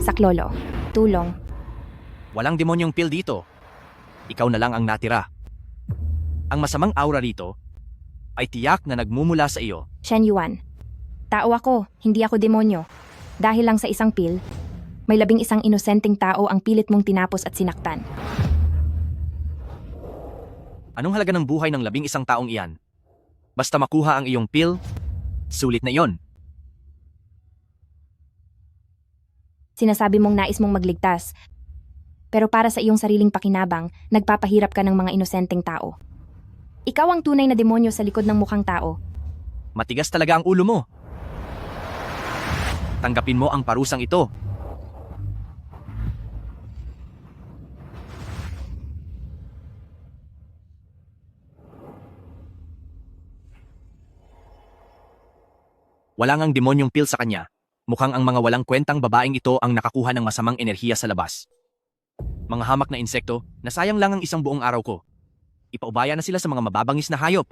Saklolo, tulong. Walang demonyong pill dito. Ikaw na lang ang natira. Ang masamang aura rito ay tiyak na nagmumula sa iyo. Shen Yuan. Tao ako, hindi ako demonyo. Dahil lang sa isang pill, may 11 inosenteng tao ang pilit mong tinapos at sinaktan. Anong halaga ng buhay ng 11 taong iyan? Basta makuha ang iyong pill, sulit na iyon. Sinasabi mong nais mong magligtas, pero para sa iyong sariling pakinabang, nagpapahirap ka ng mga inosenteng tao. Ikaw ang tunay na demonyo sa likod ng mukhang tao. Matigas talaga ang ulo mo. Tanggapin mo ang parusang ito. Wala ngang demonyong pill sa kanya. Mukhang ang mga walang kwentang babaeng ito ang nakakuha ng masamang enerhiya sa labas. Mga hamak na insekto, nasayang lang ang isang buong araw ko. Ipaubaya na sila sa mga mababangis na hayop.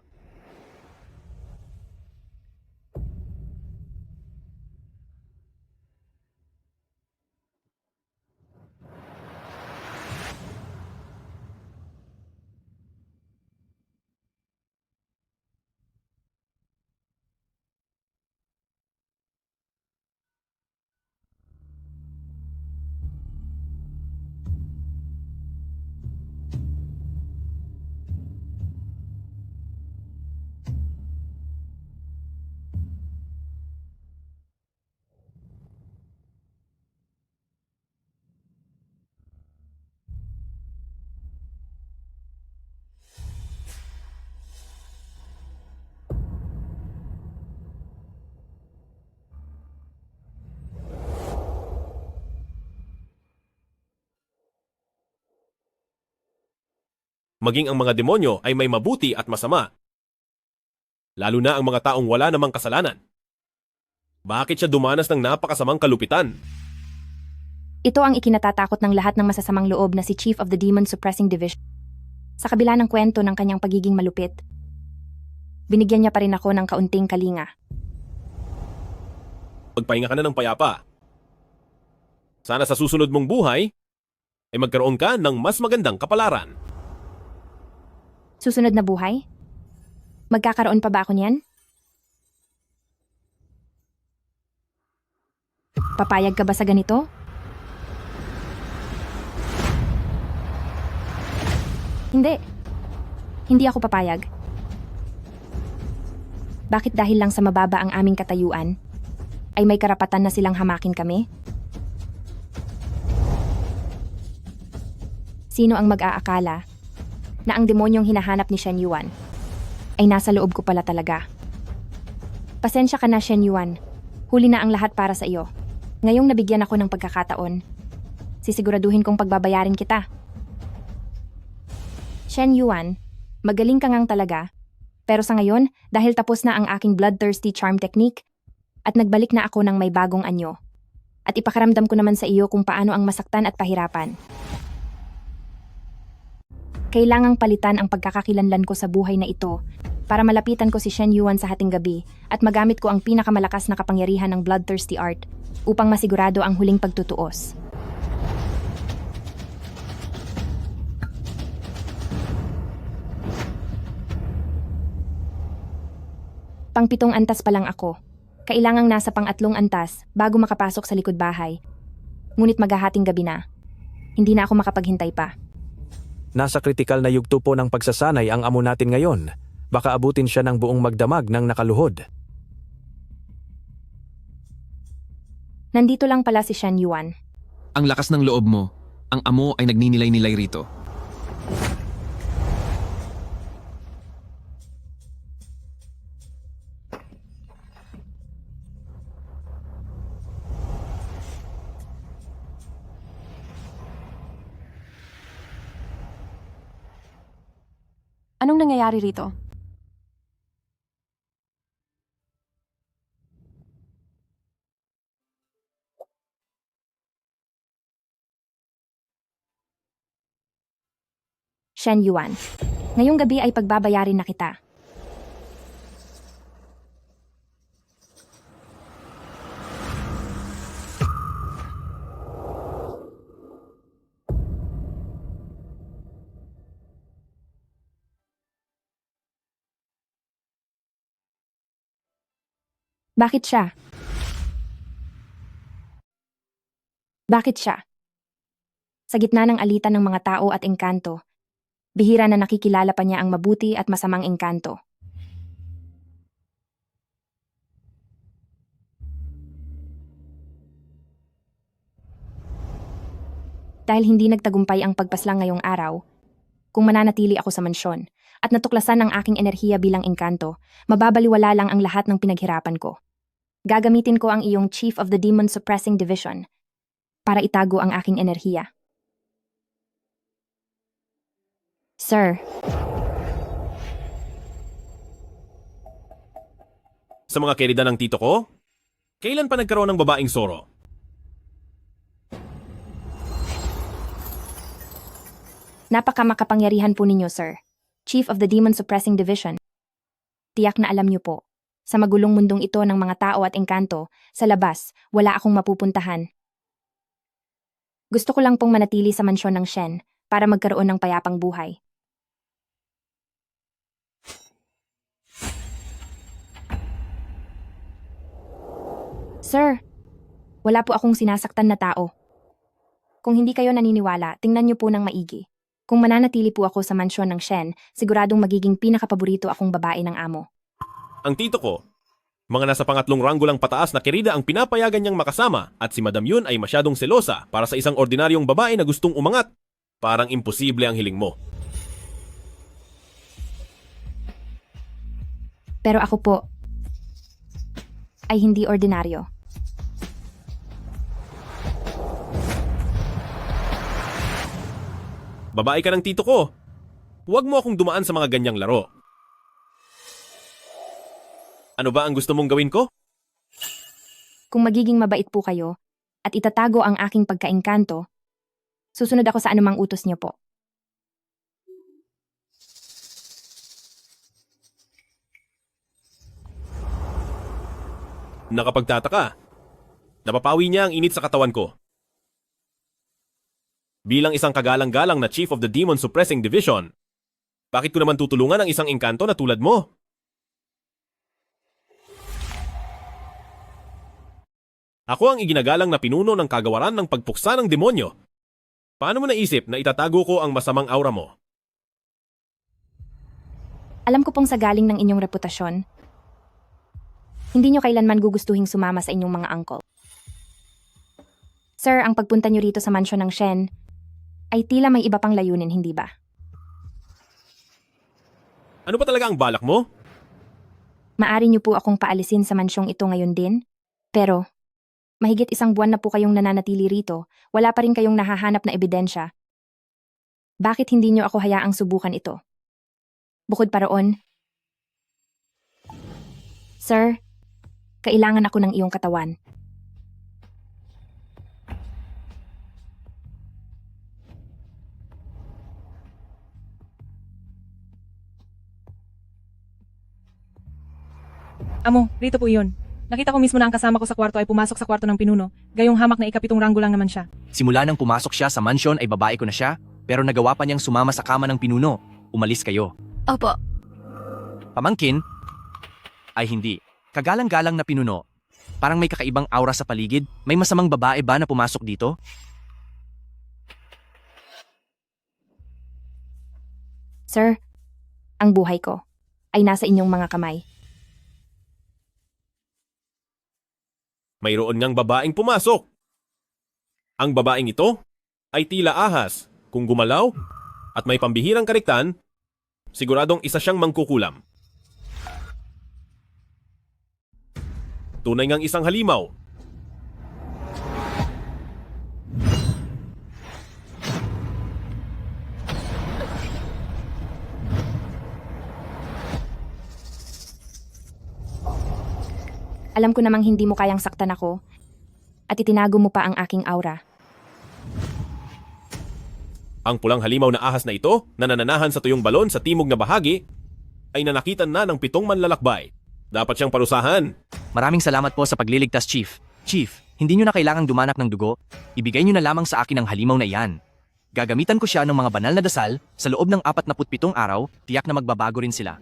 Maging ang mga demonyo ay may mabuti at masama. Lalo na ang mga taong wala namang kasalanan. Bakit siya dumanas ng napakasamang kalupitan? Ito ang ikinatatakot ng lahat ng masasamang loob na si Chief of the Demon Suppressing Division. Sa kabila ng kwento ng kanyang pagiging malupit, binigyan niya pa rin ako ng kaunting kalinga. Magpahinga ka na ng payapa. Sana sa susunod mong buhay ay magkaroon ka ng mas magandang kapalaran. Susunod na buhay? Magkakaroon pa ba ako niyan? Papayag ka ba sa ganito? Hindi. Hindi ako papayag. Bakit dahil lang sa mababa ang aming katayuan, ay may karapatan na silang hamakin kami? Sino ang mag-aakala na ang demonyong hinahanap ni Shen Yuan ay nasa loob ko pala talaga? Pasensya ka na, Shen Yuan. Huli na ang lahat para sa iyo. Ngayong nabigyan ako ng pagkakataon, sisiguraduhin kong pagbabayarin kita. Shen Yuan, magaling ka ngang talaga. Pero sa ngayon, dahil tapos na ang aking bloodthirsty charm technique, at nagbalik na ako ng may bagong anyo, at ipakaramdam ko naman sa iyo kung paano ang masaktan at pahirapan. Kailangang palitan ang pagkakakilanlan ko sa buhay na ito para malapitan ko si Shen Yuan sa hating gabi at magamit ko ang pinakamalakas na kapangyarihan ng bloodthirsty art upang masigurado ang huling pagtutuos. Pang-7 antas pa lang ako. Kailangang nasa pang-3 antas bago makapasok sa likod bahay. Ngunit maghahating gabi na. Hindi na ako makapaghintay pa. Nasa kritikal na yugto po ng pagsasanay ang amo natin ngayon. Baka abutin siya ng buong magdamag ng nakaluhod. Nandito lang pala si Shen Yuan. Ang lakas ng loob mo. Ang amo ay nagninilay-nilay rito. Anong nangyayari rito? Shen Yuan, ngayong gabi ay pagbabayarin na kita. Bakit siya? Bakit siya? Sa gitna ng alitan ng mga tao at engkanto, bihira na nakikilala pa niya ang mabuti at masamang engkanto. Dahil hindi nagtagumpay ang pagpaslang ngayong araw, kung mananatili ako sa mansyon at natuklasan ang aking enerhiya bilang engkanto, mababaliwala lang ang lahat ng pinaghirapan ko. Gagamitin ko ang iyong Chief of the Demon Suppressing Division para itago ang aking enerhiya. Sir, Sa mga kerida ng tito ko, kailan pa nagkaroon ng babaeng Zoro? napakamakapangyarihan po ninyo, sir. Chief of the Demon Suppressing Division. Tiyak na alam niyo po, sa magulong mundong ito ng mga tao at engkanto, sa labas, wala akong mapupuntahan. Gusto ko lang pong manatili sa mansyon ng Shen para magkaroon ng payapang buhay. Sir, wala po akong sinasaktan na tao. Kung hindi kayo naniniwala, tingnan niyo po ng maigi. Kung mananatili po ako sa mansyon ng Shen, siguradong magiging pinakapaborito akong babae ng amo. Ang tito ko, mga nasa pangatlong ranggo lang pataas na kerida ang pinapayagan niyang makasama at si Madam Yun ay masyadong selosa para sa isang ordinaryong babae na gustong umangat. Parang imposible ang hiling mo. Pero ako po ay hindi ordinaryo. Babae ka ng tito ko. Huwag mo akong dumaan sa mga ganyang laro. Ano ba ang gusto mong gawin ko? Kung magiging mabait po kayo at itatago ang aking pagkaengkanto, susunod ako sa anumang utos niyo po. Nakapagtataka. Napapawi niya ang init sa katawan ko. Bilang isang kagalang-galang na Chief of the Demon Suppressing Division, bakit ko naman tutulungan ang isang engkanto na tulad mo? Ako ang iginagalang na pinuno ng kagawaran ng pagpuksa ng demonyo. Paano mo naisip na itatago ko ang masamang aura mo? Alam ko pong sa galing ng inyong reputasyon, hindi nyo kailanman gugustuhing sumama sa inyong mga uncle. Sir, ang pagpunta nyo rito sa mansyon ng Shen ay tila may iba pang layunin, hindi ba? Ano pa talaga ang balak mo? Maari nyo po akong paalisin sa mansyong ito ngayon din, pero mahigit 1 buwan na po kayong nananatili rito, wala pa rin kayong nahahanap na ebidensya. Bakit hindi nyo ako hayaang subukan ito? Bukod pa roon, Sir, kailangan ako ng iyong katawan. Amo, rito po iyon. Nakita ko mismo na ang kasama ko sa kwarto ay pumasok sa kwarto ng pinuno, gayong hamak na ika-7 ranggo lang naman siya. Simula nang pumasok siya sa mansyon ay babae ko na siya, pero nagawa pa niyang sumama sa kama ng pinuno. Umalis kayo. Opo. Pamangkin? Ay hindi. Kagalang-galang na pinuno. Parang may kakaibang aura sa paligid. May masamang babae ba na pumasok dito? Sir, ang buhay ko ay nasa inyong mga kamay. Mayroon ngang babaeng pumasok. Ang babaeng ito ay tila ahas. Kung gumalaw at may pambihirang kariktan, siguradong isa siyang mangkukulam. Tunay ngang isang halimaw. Alam ko namang hindi mo kayang saktan ako at itinago mo pa ang aking aura. Ang pulang halimaw na ahas na ito na nananahan sa tuyong balon sa timog na bahagi ay nanakitan na ng 7 manlalakbay. Dapat siyang parusahan. Maraming salamat po sa pagliligtas, Chief. Chief, hindi nyo na kailangang dumanak ng dugo. Ibigay nyo na lamang sa akin ang halimaw na iyan. Gagamitan ko siya ng mga banal na dasal sa loob ng 47 araw, tiyak na magbabago rin sila.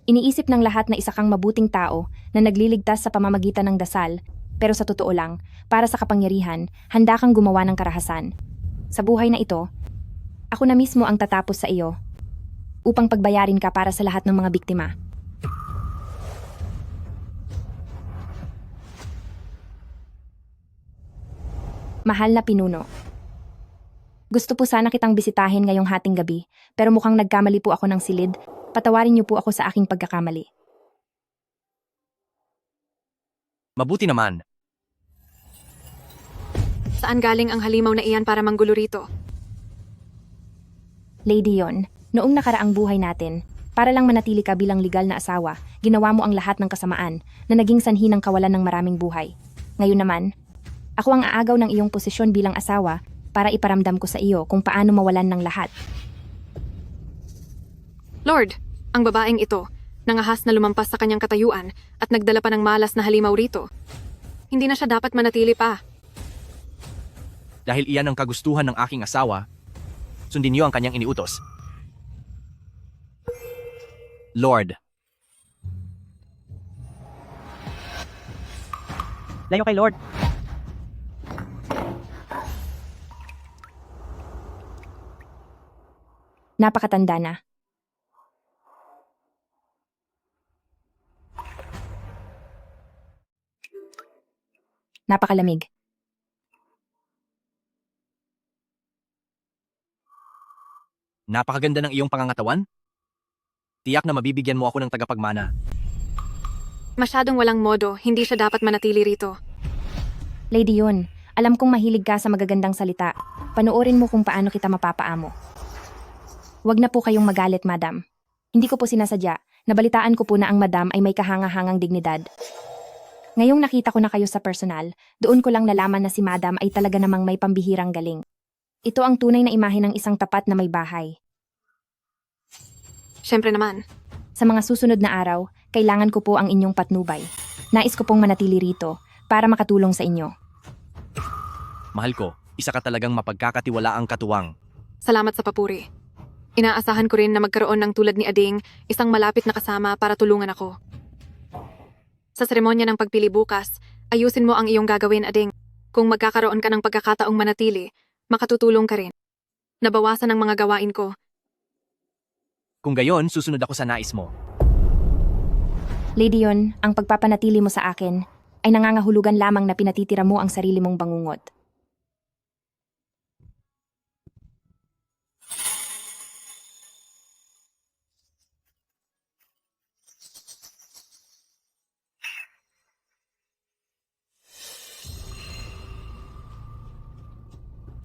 Iniisip ng lahat na isa kang mabuting tao na nagliligtas sa pamamagitan ng dasal, pero sa totoo lang, para sa kapangyarihan, handa kang gumawa ng karahasan. Sa buhay na ito, ako na mismo ang tatapos sa iyo upang pagbayarin ka para sa lahat ng mga biktima. Mahal na pinuno. Gusto po sana kitang bisitahin ngayong hating gabi, pero mukhang nagkamali po ako ng silid. Patawarin niyo po ako sa aking pagkakamali. Mabuti naman. Saan galing ang halimaw na iyan para manggulo rito? Lady Yon, noong nakaraang buhay natin, para lang manatili ka bilang legal na asawa, ginawa mo ang lahat ng kasamaan na naging sanhi ng kawalan ng maraming buhay. Ngayon naman, ako ang aagaw ng iyong posisyon bilang asawa para iparamdam ko sa iyo kung paano mawalan ng lahat. Lord, ang babaeng ito, nangahas na lumampas sa kanyang katayuan at nagdala pa ng malas na halimaw rito. Hindi na siya dapat manatili pa. Dahil iyan ang kagustuhan ng aking asawa, sundin niyo ang kanyang iniutos. Lord. Layo kay Lord. Napakatanda na. Napakalamig. Napakaganda ng iyong pangangatawan. Tiyak na mabibigyan mo ako ng tagapagmana. Masyadong walang modo, hindi siya dapat manatili rito. Lady Yon, alam kong mahilig ka sa magagandang salita. Panoorin mo kung paano kita mapapaamo. Huwag na po kayong magalit, madam. Hindi ko po sinasadya. Nabalitaan ko po na ang madam ay may kahanga-hangang dignidad. Ngayong nakita ko na kayo sa personal, doon ko lang nalaman na si madam ay talaga namang may pambihirang galing. Ito ang tunay na imahe ng isang tapat na may bahay. Siyempre naman. Sa mga susunod na araw, kailangan ko po ang inyong patnubay. Nais ko pong manatili rito para makatulong sa inyo. Mahal ko, isa ka talagang mapagkakatiwalaang katuwang. Salamat sa papuri. Inaasahan ko rin na magkaroon ng tulad ni Ading, isang malapit na kasama para tulungan ako. Sa seremonya ng pagpili bukas, ayusin mo ang iyong gagawin, Ading. Kung magkakaroon ka ng pagkakataong manatili, makatutulong ka rin. Nabawasan ang mga gawain ko. Kung gayon, susunod ako sa nais mo. Lady Yon, ang pagpapanatili mo sa akin ay nangangahulugan lamang na pinatitira mo ang sarili mong bangungot.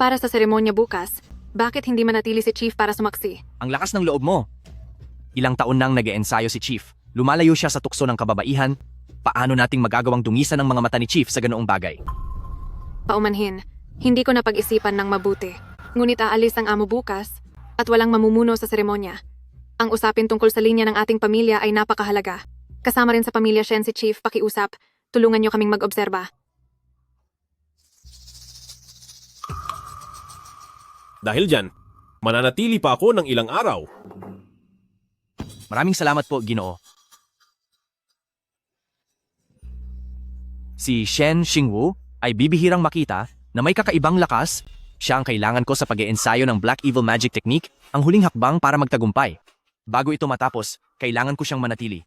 Para sa seremonya bukas, bakit hindi manatili si Chief para sumaksi? Ang lakas ng loob mo. Ilang taon nang nag-eensayo si Chief. Lumalayo siya sa tukso ng kababaihan. Paano nating magagawang dungisan ang mga mata ni Chief sa ganoong bagay? Paumanhin, hindi ko napag-isipan ng mabuti. Ngunit aalis ang amo bukas at walang mamumuno sa seremonya. Ang usapin tungkol sa linya ng ating pamilya ay napakahalaga. Kasama rin sa pamilya Shen si Chief, pakiusap. Tulungan niyo kaming mag-obserba. Dahil dyan, mananatili pa ako ng ilang araw. Maraming salamat po, Ginoo. Si Shen Xingwu ay bibihirang makita na may kakaibang lakas. Siya ang kailangan ko sa pag-iensayo ng Black Evil Magic Technique, ang huling hakbang para magtagumpay. Bago ito matapos, kailangan ko siyang manatili.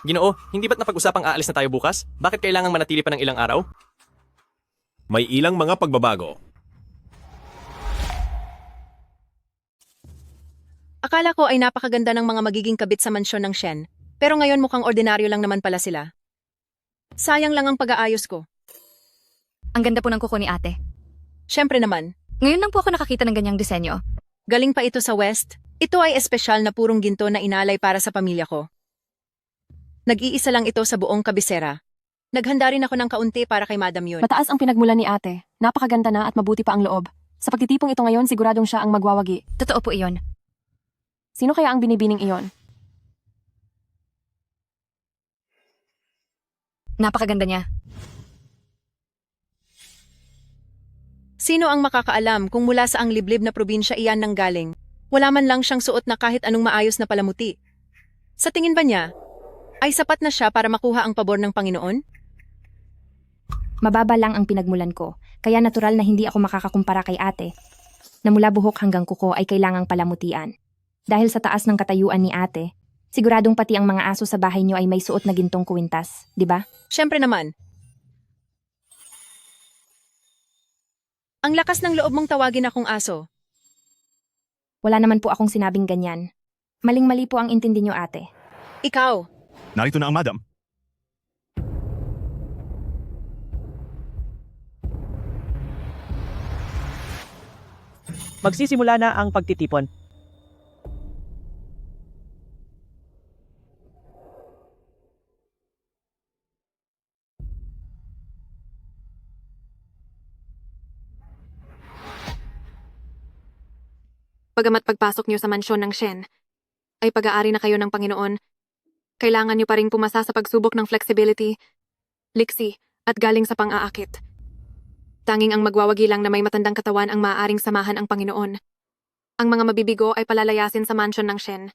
Ginoo, hindi ba't napag-usapang aalis na tayo bukas? Bakit kailangang manatili pa ng ilang araw? May ilang mga pagbabago. Akala ko ay napakaganda ng mga magiging kabit sa mansyon ng Shen, pero ngayon mukhang ordinaryo lang naman pala sila. Sayang lang ang pag-aayos ko. Ang ganda po ng kuko ni ate. Siyempre naman. Ngayon lang po ako nakakita ng ganyang disenyo. Galing pa ito sa West. Ito ay espesyal na purong ginto na inalay para sa pamilya ko. Nag-iisa lang ito sa buong kabisera. Naghanda rin ako ng kaunti para kay Madam Yun. Mataas ang pinagmulan ni ate. Napakaganda na at mabuti pa ang loob. Sa pagtitipong ito ngayon, siguradong siya ang magwawagi. Totoo po iyon. Sino kaya ang binibining iyon? Napakaganda niya. Sino ang makakaalam kung mula sa ang liblib na probinsya iyan nanggaling? Wala man lang siyang suot na kahit anong maayos na palamuti. Sa tingin ba niya, ay sapat na siya para makuha ang pabor ng Panginoon? Mababa lang ang pinagmulan ko, kaya natural na hindi ako makakakumpara kay ate. Na mula buhok hanggang kuko ay kailangang palamutian. Dahil sa taas ng katayuan ni ate, siguradong pati ang mga aso sa bahay niyo ay may suot na gintong kuwintas, di ba? Siyempre naman. Ang lakas ng loob mong tawagin akong aso. Wala naman po akong sinabing ganyan. Maling-mali po ang intindi niyo ate. Ikaw, Narito na ang madam. Magsisimula na ang pagtitipon. Bagamat pagpasok niyo sa mansyon ng Shen, ay pag-aari na kayo ng Panginoon, kailangan niyo pa rin pumasa sa pagsubok ng flexibility, liksi, at galing sa pang-aakit. Tanging ang magwawagi lang na may matandang katawan ang maaaring samahan ang Panginoon. Ang mga mabibigo ay palalayasin sa mansyon ng Shen.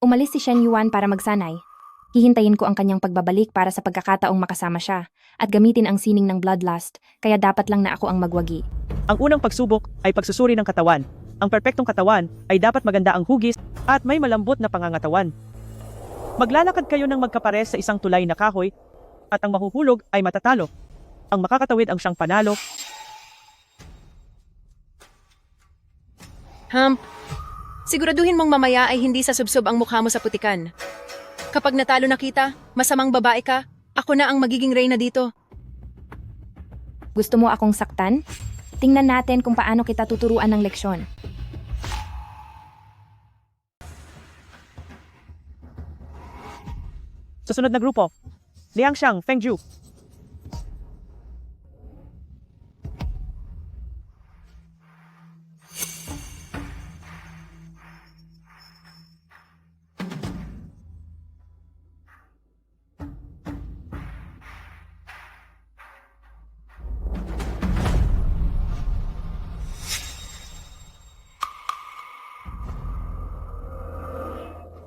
Umalis si Shen Yuan para magsanay. Hihintayin ko ang kanyang pagbabalik para sa pagkakataong makasama siya at gamitin ang sining ng bloodlust, kaya dapat lang na ako ang magwagi. Ang unang pagsubok ay pagsusuri ng katawan. Ang perpektong katawan ay dapat maganda ang hugis at may malambot na pangangatawan. Maglalakad kayo ng magkapares sa isang tulay na kahoy at ang mahuhulog ay matatalo. Ang makakatawid ang siyang panalo. Hump, siguraduhin mong mamaya ay hindi sasubsob ang mukha mo sa putikan. Kapag natalo na kita, masamang babae ka, ako na ang magiging reyna dito. Gusto mo akong saktan? Tingnan natin kung paano kita tuturuan ng leksyon. Susunod na grupo, Liangxiang Fengju.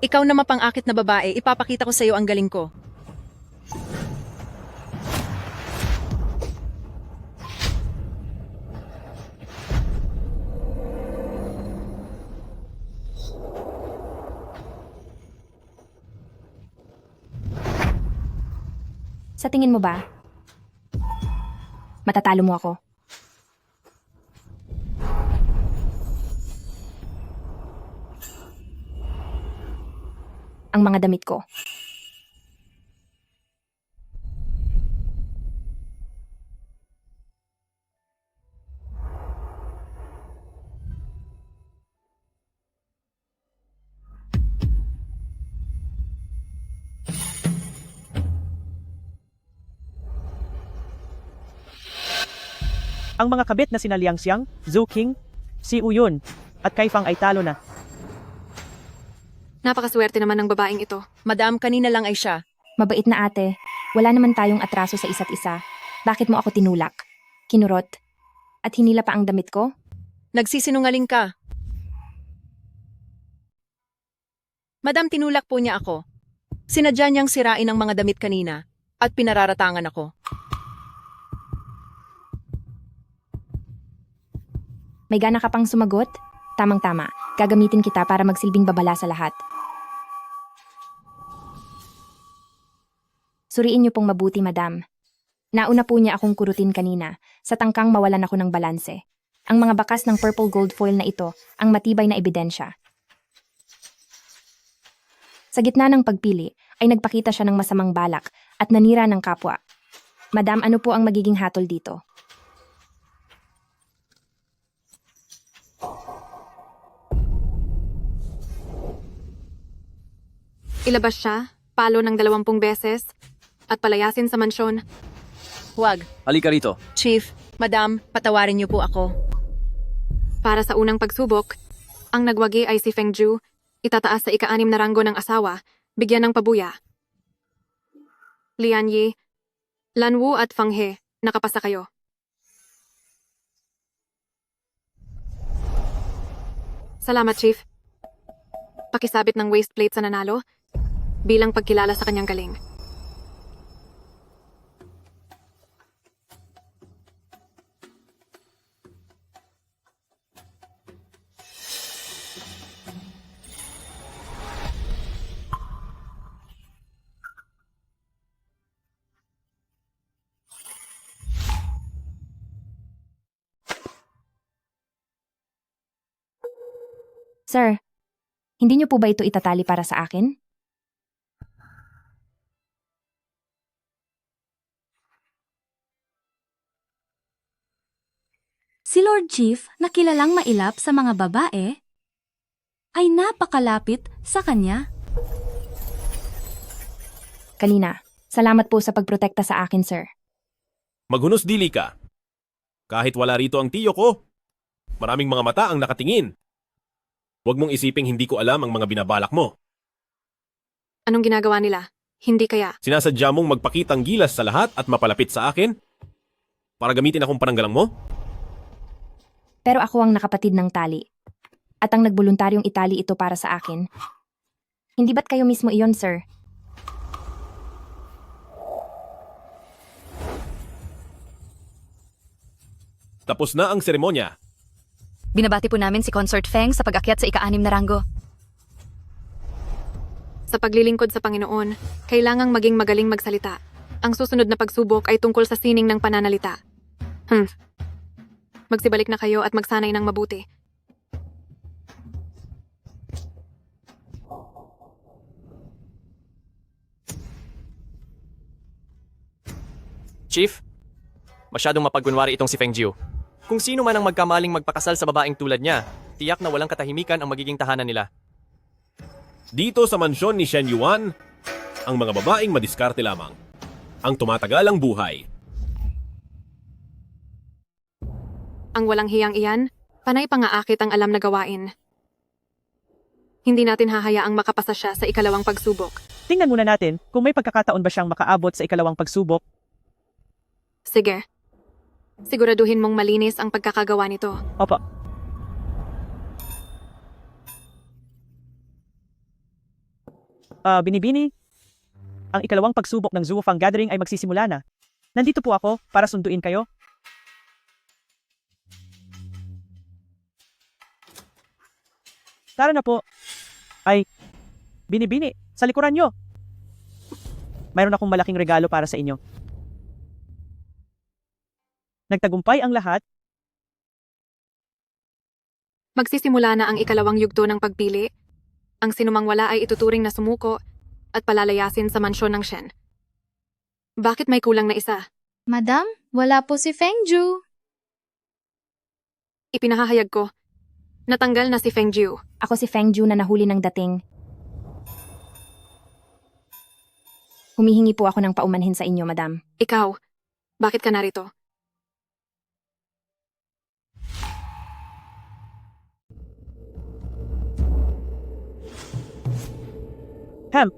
Ikaw na mapang-akit na babae, ipapakita ko sa iyo ang galing ko. Sa tingin mo ba, matatalo mo ako? Ang mga damit ko. Ang mga kabit na sina Liangxiang, Zhu Qing, Si Uyun, at Kaifang ay talo na. Napakaswerte naman ng babaeng ito. Madam, kanina lang ay siya. Mabait na ate. Wala naman tayong atraso sa isa't isa. Bakit mo ako tinulak? Kinurot? At hinila pa ang damit ko? Nagsisinungaling ka. Madam, tinulak po niya ako. Sinadya niyang sirain ang mga damit kanina at pinararatangan ako. May gana ka pang sumagot? Tamang-tama. Gagamitin kita para magsilbing babala sa lahat. Suriin niyo pong mabuti, madam. Nauna po niya akong kurutin kanina sa tangkang mawalan ako ng balanse. Ang mga bakas ng purple gold foil na ito ang matibay na ebidensya. Sa gitna ng pagpili ay nagpakita siya ng masamang balak at nanira ng kapwa. Madam, ano po ang magiging hatol dito? Ilabas siya, palo ng 20 beses, at palayasin sa mansyon. Huwag. Halika rito. Chief, Madam, patawarin niyo po ako. Para sa unang pagsubok, ang nagwagi ay si Fengju, itataas sa ika-6 na ranggo ng asawa, bigyan ng pabuya. Lian Yi, Lan Wu at Fang He, nakapasa kayo. Salamat, Chief. Pakisabit ng waist plate sa nanalo. bilang pagkilala sa kanyang galing. Sir, hindi niyo po ba ito itatali para sa akin? Si Lord Chief na kilalang mailap sa mga babae ay napakalapit sa kanya. Kanina, salamat po sa pagprotekta sa akin, sir. Maghunos dili ka. Kahit wala rito ang tiyo ko, maraming mga mata ang nakatingin. Huwag mong isiping hindi ko alam ang mga binabalak mo. Anong ginagawa nila? Hindi kaya. Sinasadya mong magpakitang gilas sa lahat at mapalapit sa akin? Para gamitin akong pananggalang mo? Pero ako ang nakapatid ng tali. At ang nagboluntaryong itali ito para sa akin. Hindi ba't kayo mismo iyon, sir? Tapos na ang seremonya. Binabati po namin si Consort Feng sa pag-akyat sa ika-6 na ranggo. Sa paglilingkod sa Panginoon, kailangang maging magaling magsalita. Ang susunod na pagsubok ay tungkol sa sining ng pananalita. Magsibalik na kayo at magsanay ng mabuti. Chief, masyadong mapagkunwari itong si Feng Jiu. Kung sino man ang magkamaling magpakasal sa babaeng tulad niya, tiyak na walang katahimikan ang magiging tahanan nila. Dito sa mansyon ni Shen Yuan, ang mga babaeng madiskarte lamang. Ang tumatagalang buhay. Ang walang hiyang iyan, panay pangaakit ang alam na gawain. Hindi natin hahayaang makapasa siya sa ikalawang pagsubok. Tingnan muna natin kung may pagkakataon ba siyang makaabot sa ikalawang pagsubok. Sige. Siguraduhin mong malinis ang pagkakagawa nito. Opo. Binibini, ang ikalawang pagsubok ng Zuofang Gathering ay magsisimula na. Nandito po ako para sunduin kayo. Tara na po. Ay, binibini, sa likuran nyo. Mayroon akong malaking regalo para sa inyo. Nagtagumpay ang lahat. Magsisimula na ang ikalawang yugto ng pagpili. Ang sinumang wala ay ituturing na sumuko at palalayasin sa mansyon ng Shen. Bakit may kulang na isa? Madam, wala po si Feng Jiu. Ipinahahayag ko. Natanggal na si Feng Jiu. Ako si Feng Jiu na nahuli ng dating. Humihingi po ako ng paumanhin sa inyo, madam. Ikaw, bakit ka narito? Ham,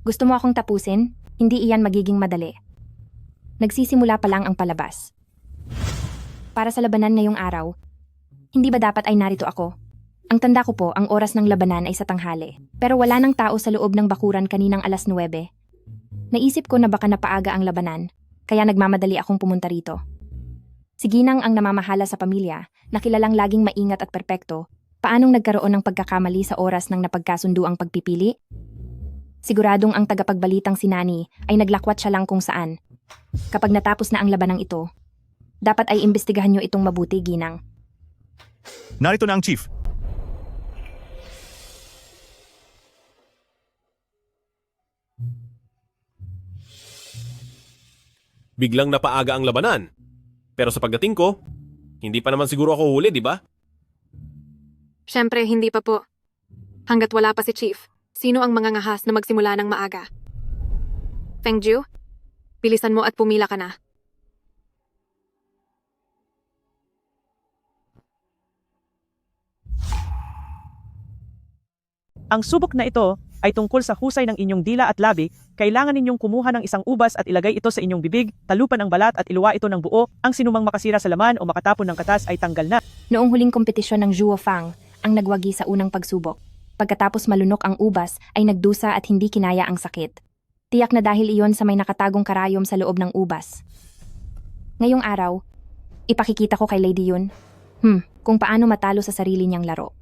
Gusto mo akong tapusin? Hindi iyan magiging madali. Nagsisimula pa lang ang palabas. Para sa labanan ngayong araw, hindi ba dapat ay narito ako? Ang tanda ko po, ang oras ng labanan ay sa tanghali. Pero wala nang tao sa loob ng bakuran kaninang 9:00. Naisip ko na baka napaaga ang labanan, kaya nagmamadali akong pumunta rito. Si Ginang ang namamahala sa pamilya, na kilalang laging maingat at perpekto, paanong nagkaroon ng pagkakamali sa oras ng napagkasundo ang pagpipili? Siguradong ang tagapagbalitang si Nani ay naglakwat siya lang kung saan. Kapag natapos na ang labanang ito, dapat ay imbestigahan nyo itong mabuti, Ginang. Narito na ang chief. Biglang napaaga ang labanan. Pero sa pagdating ko, hindi pa naman siguro ako huli, di ba? Siyempre, hindi pa po. Hanggat wala pa si Chief, sino ang mga ngahas na magsimula ng maaga? Feng Jiu, bilisan mo at pumila ka na. ang subok na ito ay tungkol sa husay ng inyong dila at labi, kailangan ninyong kumuha ng isang ubas at ilagay ito sa inyong bibig, talupan ang balat at iluwa ito ng buo, ang sinumang makasira sa laman o makatapon ng katas ay tanggal na. Noong huling kompetisyon ng Zhuo Fang, ang nagwagi sa unang pagsubok. Pagkatapos malunok ang ubas, ay nagdusa at hindi kinaya ang sakit. Tiyak na dahil iyon sa may nakatagong karayom sa loob ng ubas. Ngayong araw, ipakikita ko kay Lady Yun, kung paano matalo sa sarili niyang laro.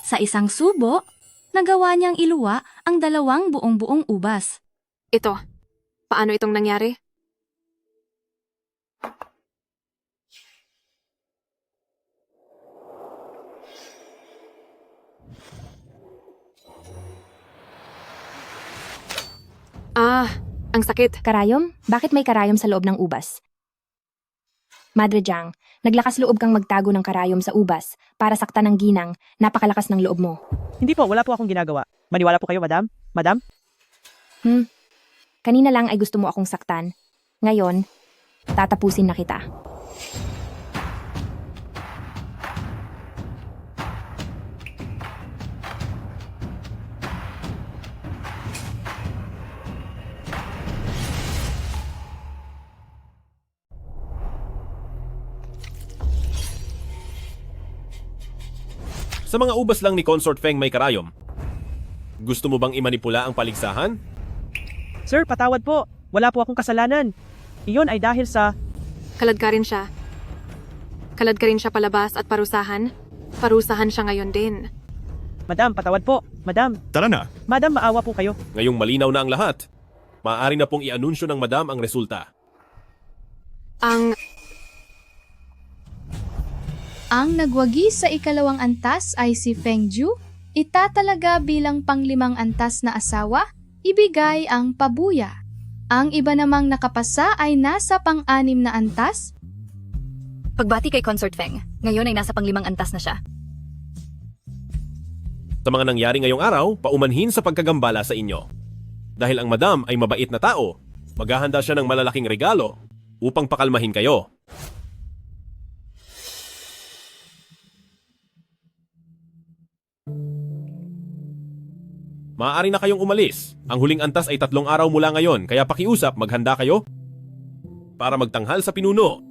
Sa isang subo, nagawa niyang iluwa ang 2 buong-buong ubas. Ito, paano itong nangyari? Ah, ang sakit. Karayom? Bakit may karayom sa loob ng ubas? Madre Jiang, naglakas loob kang magtago ng karayom sa ubas para saktan ng ginang, napakalakas ng loob mo. Hindi po, wala po akong ginagawa. Maniwala po kayo, madam? Madam? Kanina lang ay gusto mo akong saktan. Ngayon, tatapusin na kita. Sa mga ubas lang ni Consort Feng may karayom. Gusto mo bang imanipula ang paligsahan? Sir, patawad po. Wala po akong kasalanan. Iyon ay dahil sa... Kalad ka rin siya. Kalad ka rin siya palabas at parusahan. Parusahan siya ngayon din. Madam, patawad po. Madam. Tara na. Madam, maawa po kayo. Ngayong malinaw na ang lahat, maaari na pong i-anunsyo ng madam ang resulta. Ang nagwagi sa ikalawang antas ay si Feng Zhu. Itatalaga bilang panglimang antas na asawa, ibigay ang pabuya. Ang iba namang nakapasa ay nasa pang-6 na antas. Pagbati kay Consort Feng, ngayon ay nasa pang-5 antas na siya. Sa mga nangyari ngayong araw, paumanhin sa pagkagambala sa inyo. Dahil ang madam ay mabait na tao, maghahanda siya ng malalaking regalo upang pakalmahin kayo. Maaari na kayong umalis. Ang huling antas ay 3 araw mula ngayon, kaya pakiusap, maghanda kayo para magtanghal sa pinuno.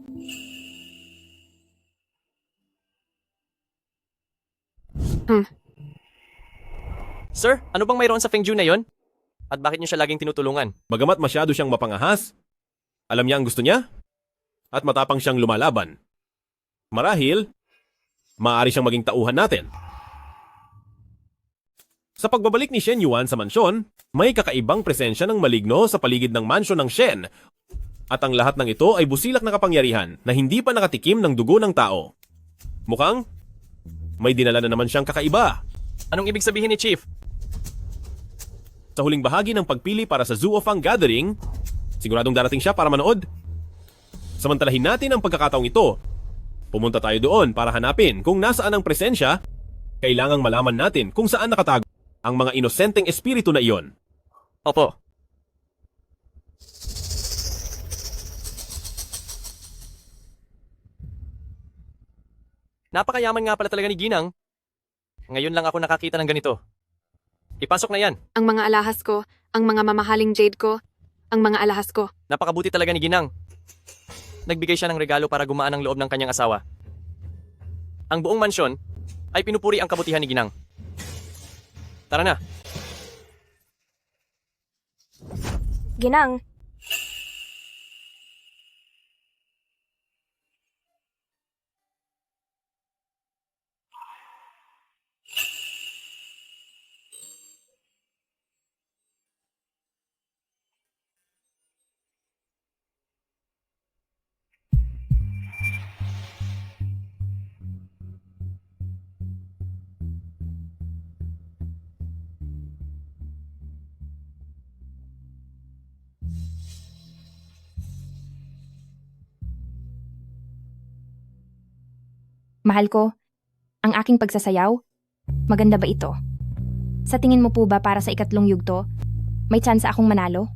Sir, ano bang mayroon sa Feng Zhu na yon? At bakit niyo siya laging tinutulungan? Bagamat masyado siyang mapangahas, alam niya ang gusto niya, at matapang siyang lumalaban. Marahil, maaari siyang maging tauhan natin. Sa pagbabalik ni Shen Yuan sa mansyon, may kakaibang presensya ng maligno sa paligid ng mansyon ng Shen. At ang lahat ng ito ay busilak na kapangyarihan na hindi pa nakatikim ng dugo ng tao. Mukhang may dinala na naman siyang kakaiba. Anong ibig sabihin ni Chief? Sa huling bahagi ng pagpili para sa Zoo of Fang Gathering, siguradong darating siya para manood. Samantalahin natin ang pagkakataong ito. Pumunta tayo doon para hanapin kung nasaan ang presensya. Kailangang malaman natin kung saan nakatago ang mga inosenteng espiritu na iyon. Opo. Napakayaman nga pala talaga ni Ginang. Ngayon lang ako nakakita ng ganito. Ipasok na yan. Ang mga alahas ko, ang mga mamahaling jade ko, ang mga alahas ko. Napakabuti talaga ni Ginang. Nagbigay siya ng regalo para gumaan ang loob ng kanyang asawa. Ang buong mansyon ay pinupuri ang kabutihan ni Ginang. Tara na. Ginang, Mahal ko, ang aking pagsasayaw, maganda ba ito? Sa tingin mo po ba para sa ikatlong yugto, may tsansa akong manalo?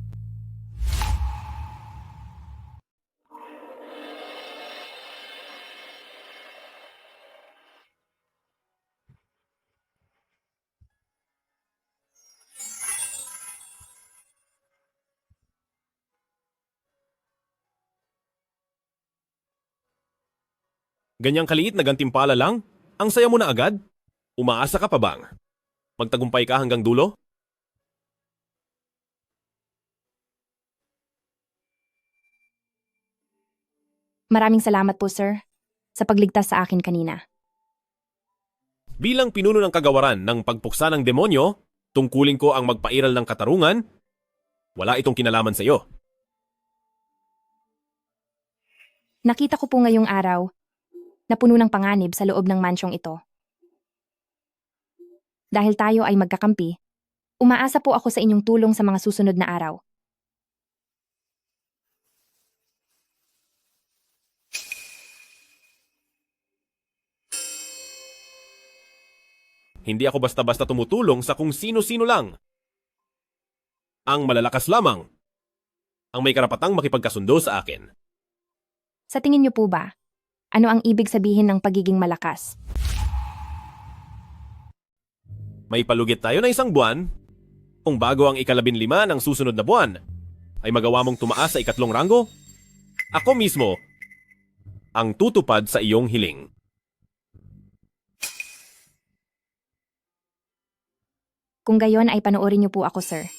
Ganyang kaliit na gantimpala lang? Ang saya mo na agad? Umaasa ka pa bang? Magtagumpay ka hanggang dulo? Maraming salamat po, sir, sa pagligtas sa akin kanina. Bilang pinuno ng kagawaran ng pagpuksa ng demonyo, tungkulin ko ang magpairal ng katarungan, wala itong kinalaman sa iyo. Nakita ko po ngayong araw na puno ng panganib sa loob ng mansyong ito. Dahil tayo ay magkakampi, umaasa po ako sa inyong tulong sa mga susunod na araw. Hindi ako basta-basta tumutulong sa kung sino-sino lang. Ang malalakas lamang ang may karapatang makipagkasundo sa akin. Sa tingin niyo po ba, ano ang ibig sabihin ng pagiging malakas? May palugit tayo na isang buwan, kung bago ang ika-15 ng susunod na buwan, ay magawa mong tumaas sa ikatlong ranggo? Ako mismo ang tutupad sa iyong hiling. Kung gayon ay panoorin niyo po ako, sir.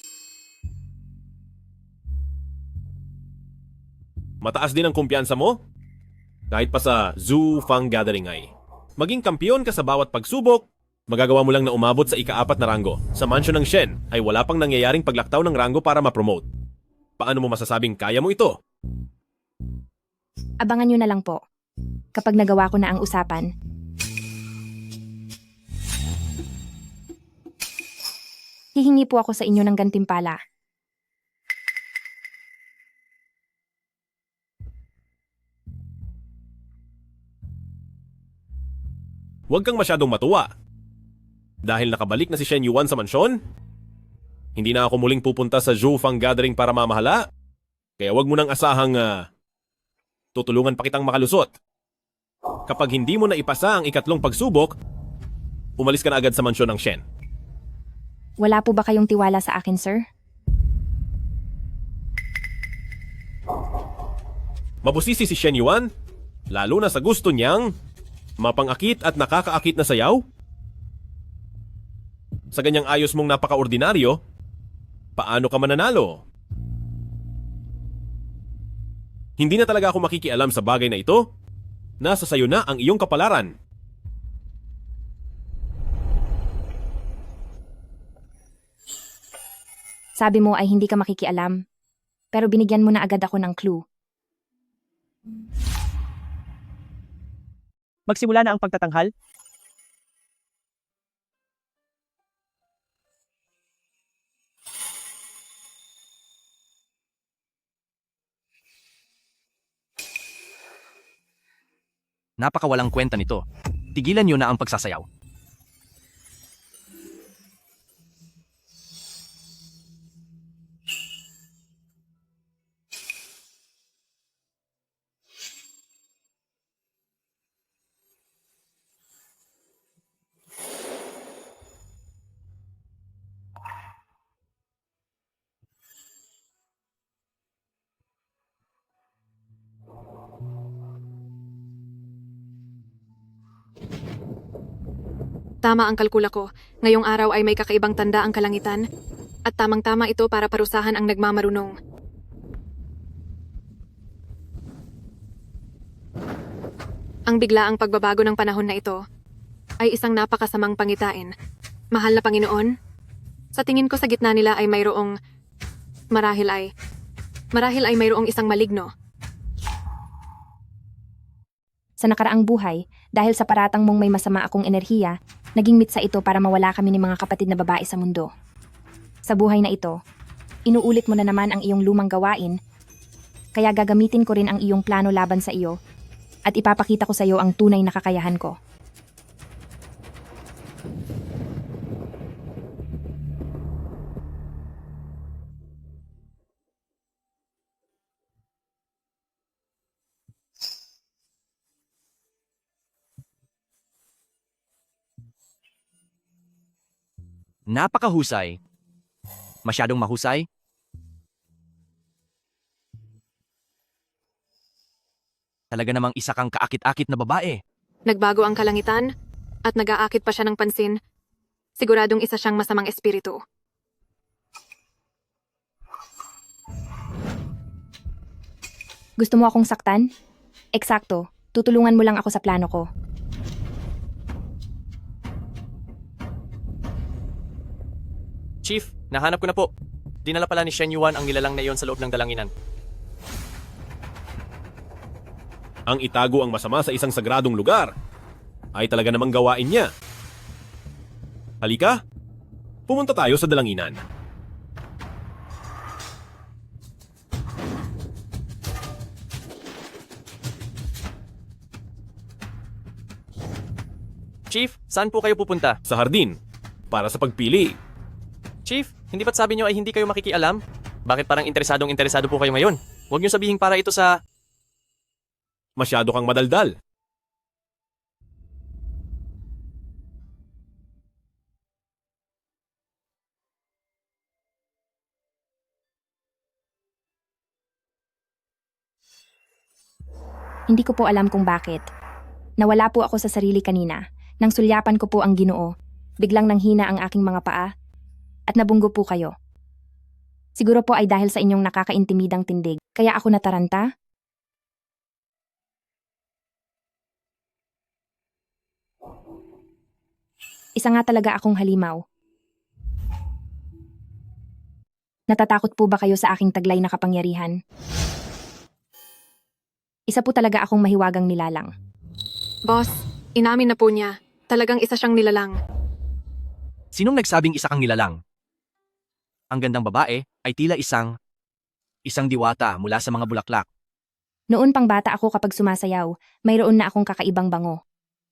Mataas din ang kumpiyansa mo? Kahit pa sa Zoo Fang Gathering ay. Maging kampiyon ka sa bawat pagsubok, magagawa mo lang na umabot sa ika-4 na ranggo. Sa mansyon ng Shen ay wala pang nangyayaring paglaktaw ng ranggo para ma-promote. Paano mo masasabing kaya mo ito? Abangan niyo na lang po. Kapag nagawa ko na ang usapan, hihingi po ako sa inyo ng gantimpala. Huwag kang masyadong matuwa. Dahil nakabalik na si Shen Yuan sa mansyon, hindi na ako muling pupunta sa Zhou Fang Gathering para mamahala. Kaya huwag mo nang asahang tutulungan pa kitang makalusot. Kapag hindi mo na ipasa ang ikatlong pagsubok, umalis ka na agad sa mansyon ng Shen. Wala po ba kayong tiwala sa akin, sir? Mabusisi si Shen Yuan, lalo na sa gusto niyang mapangakit at nakakaakit na sayaw? Sa ganyang ayos mong napaka-ordinaryo, paano ka mananalo? Hindi na talaga ako makikialam sa bagay na ito. Nasa sayo na ang iyong kapalaran. Sabi mo ay hindi ka makikialam, pero binigyan mo na agad ako ng clue. Magsimula na ang pagtatanghal. Napakawalang kwenta nito. Tigilan niyo na ang pagsasayaw. Tama ang kalkula ko. Ngayong araw ay may kakaibang tanda ang kalangitan. At tamang-tama ito para parusahan ang nagmamarunong. Ang biglaang pagbabago ng panahon na ito ay isang napakasamang pangitain. Mahal na Panginoon, sa tingin ko sa gitna nila ay mayroong marahil ay mayroong isang maligno. Sa nakaraang buhay, dahil sa paratang mong may masama akong enerhiya, naging mitsa ito para mawala kami ng mga kapatid na babae sa mundo. Sa buhay na ito, inuulit mo na naman ang iyong lumang gawain, kaya gagamitin ko rin ang iyong plano laban sa iyo At ipapakita ko sa iyo ang tunay na kakayahan ko. Napakahusay. Masyadong mahusay. Talaga namang isa kang kaakit-akit na babae. Nagbago ang kalangitan at nag-aakit pa siya ng pansin. Siguradong isa siyang masamang espiritu. Gusto mo akong saktan? Eksakto, tutulungan mo lang ako sa plano ko. Chief, nahanap ko na po. Dinala pala ni Shen Yuan ang nilalang na iyon sa loob ng dalanginan. Ang itago ang masama sa isang sagradong lugar ay talaga namang gawain niya. Halika, pumunta tayo sa dalanginan. Chief, saan po kayo pupunta? Sa hardin, para sa pagpili. Chief, hindi ba't sabi niyo ay hindi kayo makikialam? Bakit parang interesado po kayo ngayon? Huwag niyo sabihin para ito sa... Masyado kang madaldal. Hindi ko po alam kung bakit. Nawala po ako sa sarili kanina. Nang sulyapan ko po ang Ginoo, biglang nanghina ang aking mga paa at nabunggo po kayo. Siguro po ay dahil sa inyong nakakaintimidang tindig, kaya ako nataranta? Isa nga talaga akong halimaw. Natatakot po ba kayo sa aking taglay na kapangyarihan? Isa po talaga akong mahiwagang nilalang. Boss, inamin na po niya. Talagang isa siyang nilalang. Sinong nagsabing isa kang nilalang? Ang gandang babae ay tila isang diwata mula sa mga bulaklak. Noon pang bata ako kapag sumasayaw, mayroon na akong kakaibang bango.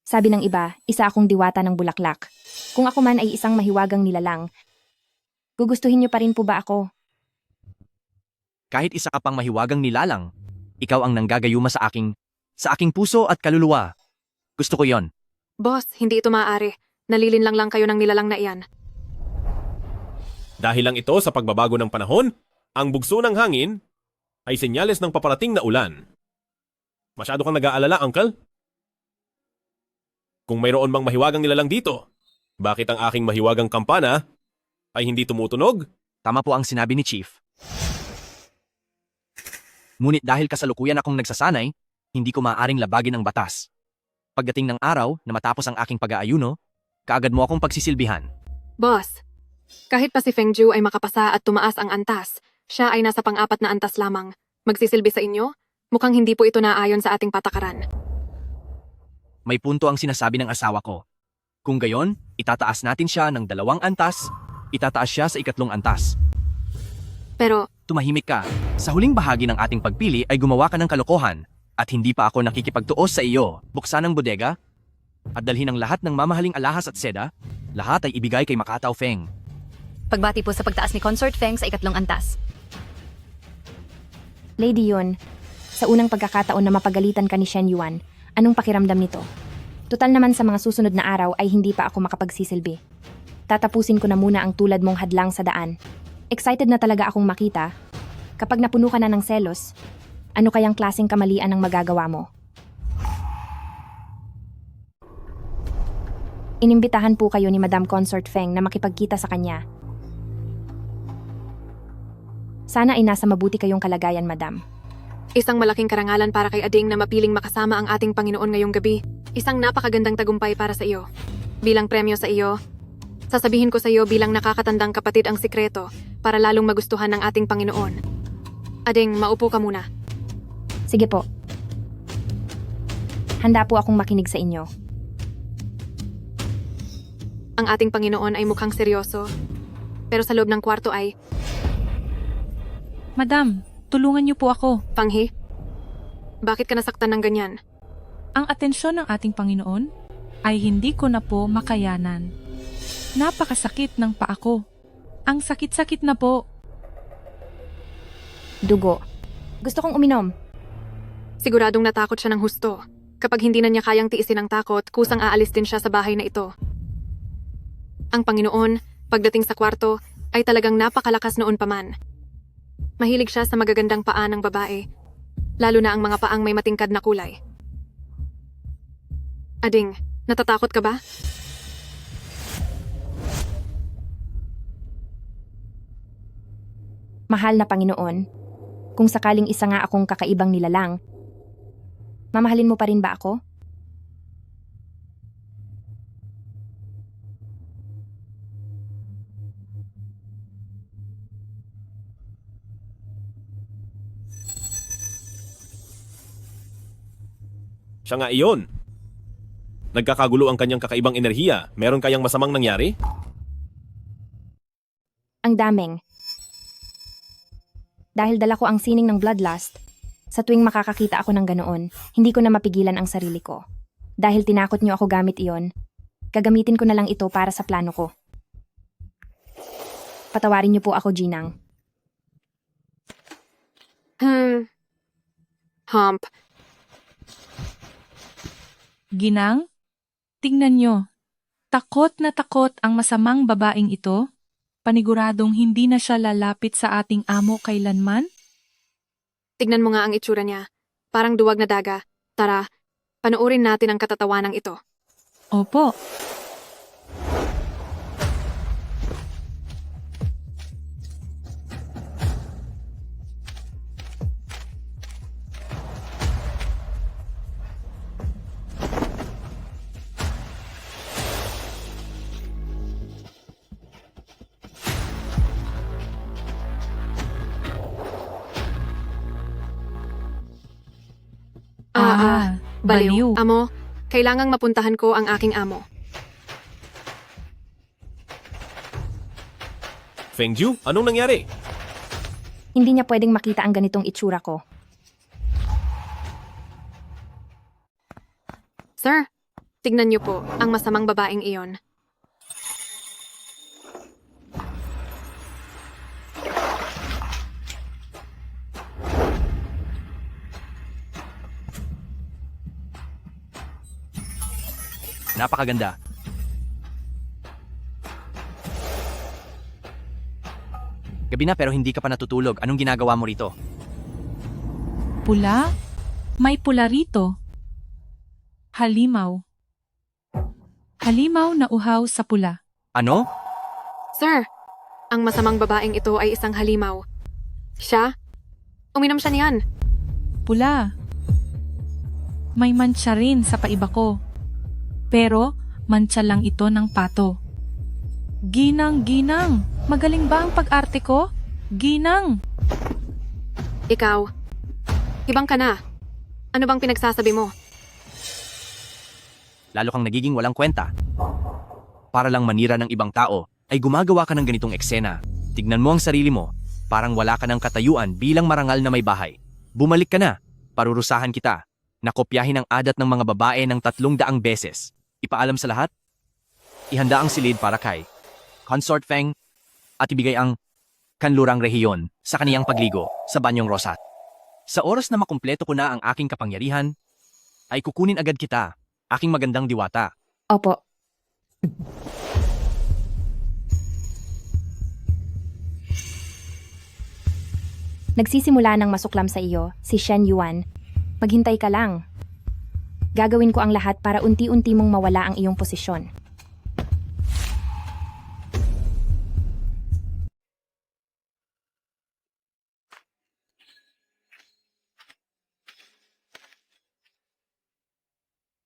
Sabi ng iba, isa akong diwata ng bulaklak. Kung ako man ay isang mahiwagang nilalang, gugustuhin niyo pa rin po ba ako? Kahit isa ka pang mahiwagang nilalang, ikaw ang nanggagayuma sa aking puso at kaluluwa. Gusto ko yon. Boss, hindi ito maaari. Nalilinlang lang kayo ng nilalang na iyan. Dahil lang ito sa pagbabago ng panahon, ang bugso ng hangin ay senyales ng paparating na ulan. Masyado kang nag-aalala, Uncle? Kung mayroon bang mahiwagang nilalang dito, bakit ang aking mahiwagang kampana ay hindi tumutunog? Tama po ang sinabi ni Chief. Ngunit dahil kasalukuyan akong nagsasanay, hindi ko maaaring labagin ang batas. Pagdating ng araw na matapos ang aking pag-aayuno, kaagad mo akong pagsisilbihan. Boss, kahit pa si Feng Zhu ay makapasa at tumaas ang antas, siya ay nasa pang-apat na antas lamang. Magsisilbi sa inyo? Mukhang hindi po ito naayon sa ating patakaran. May punto ang sinasabi ng asawa ko. Kung gayon, itataas natin siya ng 2 antas, itataas siya sa 3 antas. Pero, tumahimik ka. Sa huling bahagi ng ating pagpili ay gumawa ka ng kalokohan at hindi pa ako nakikipagtuos sa iyo. Buksan ang bodega at dalhin ang lahat ng mamahaling alahas at seda. Lahat ay ibigay kay Makataw Feng. Pagbati po sa pagtaas ni Consort Feng sa 3 antas. Lady Yun, sa unang pagkakataon na mapagalitan ka ni Shen Yuan, anong pakiramdam nito? Tutal naman sa mga susunod na araw ay hindi pa ako makapagsisilbi. Tatapusin ko na muna ang tulad mong hadlang sa daan. Excited na talaga akong makita. Kapag napuno ka na ng selos, ano kayang klaseng kamalian ang magagawa mo? Inimbitahan po kayo ni Madam Consort Feng na makipagkita sa kanya. Sana ay nasa mabuti kayong kalagayan, Madam. isang malaking karangalan para kay Ading na mapiling makasama ang ating Panginoon ngayong gabi. Isang napakagandang tagumpay para sa iyo. Bilang premyo sa iyo, sasabihin ko sa iyo bilang nakakatandang kapatid ang sikreto para lalong magustuhan ng ating Panginoon. Ading, maupo ka muna. Sige po. Handa po akong makinig sa inyo. Ang ating Panginoon ay mukhang seryoso, pero sa loob ng kwarto ay... Madam, tulungan niyo po ako. Panghi, bakit ka nasaktan ng ganyan? Ang atensyon ng ating Panginoon ay hindi ko na po makayanan. Napakasakit ng paa ko. Ang sakit-sakit na po. Dugo. Gusto kong uminom. Siguradong natakot siya ng husto. Kapag hindi na niya kayang tiisin ang takot, kusang aalis din siya sa bahay na ito. Ang Panginoon, pagdating sa kwarto, ay talagang napakalakas noon pa man. Mahilig siya sa magagandang paa ng babae, lalo na ang mga paang may matingkad na kulay. Ading, natatakot ka ba? Mahal na Panginoon, kung sakaling isa nga akong kakaibang nilalang, mamahalin mo pa rin ba ako? Siya nga iyon. Nagkakagulo ang kanyang kakaibang enerhiya. Meron kayang masamang nangyari? Ang daming. Dahil dala ko ang sining ng bloodlust, sa tuwing makakakita ako ng ganoon, hindi ko na mapigilan ang sarili ko. Dahil tinakot niyo ako gamit iyon, gagamitin ko na lang ito para sa plano ko. Patawarin niyo po ako, Ginang. Hump. Ginang, tingnan nyo. Takot na takot ang masamang babaeng ito. Paniguradong hindi na siya lalapit sa ating amo kailanman. Tignan mo nga ang itsura niya. Parang duwag na daga. Tara, panoorin natin ang katatawanan ito. Opo. Baliw. Amo, kailangang mapuntahan ko ang aking amo. Fengju, anong nangyari? Hindi niya pwedeng makita ang ganitong itsura ko. Sir, tignan niyo po ang masamang babaeng iyon. Napakaganda. Gabi na pero hindi ka pa natutulog. Anong ginagawa mo rito? Pula? May pula rito. Halimaw. Halimaw na uhaw sa pula. Ano? Sir, ang masamang babaeng ito ay isang halimaw. Siya? Uminom siya niyan. Pula. May mancha rin sa paiba ko. Pero, mancha lang ito ng pato. Ginang, Ginang! Magaling ba ang pag-arte ko? Ginang! Ikaw, ibang ka na. Ano bang pinagsasabi mo? Lalo kang nagiging walang kwenta. Para lang manira ng ibang tao, ay gumagawa ka ng ganitong eksena. Tignan mo ang sarili mo. Parang wala ka ng katayuan bilang marangal na may bahay. Bumalik ka na. Parurusahan kita. Nakopyahin ang adat ng mga babae ng 300 beses. Ipaalam sa lahat? Ihanda ang silid para kay Consort Feng at ibigay ang kanlurang rehiyon sa kaniyang pagligo sa Banyong Rosat. Sa oras na makumpleto ko na ang aking kapangyarihan, ay kukunin agad kita, aking magandang diwata. Opo. Nagsisimula ng masuklam sa iyo, si Shen Yuan. Maghintay ka lang. Gagawin ko ang lahat para unti-unti mong mawala ang iyong posisyon.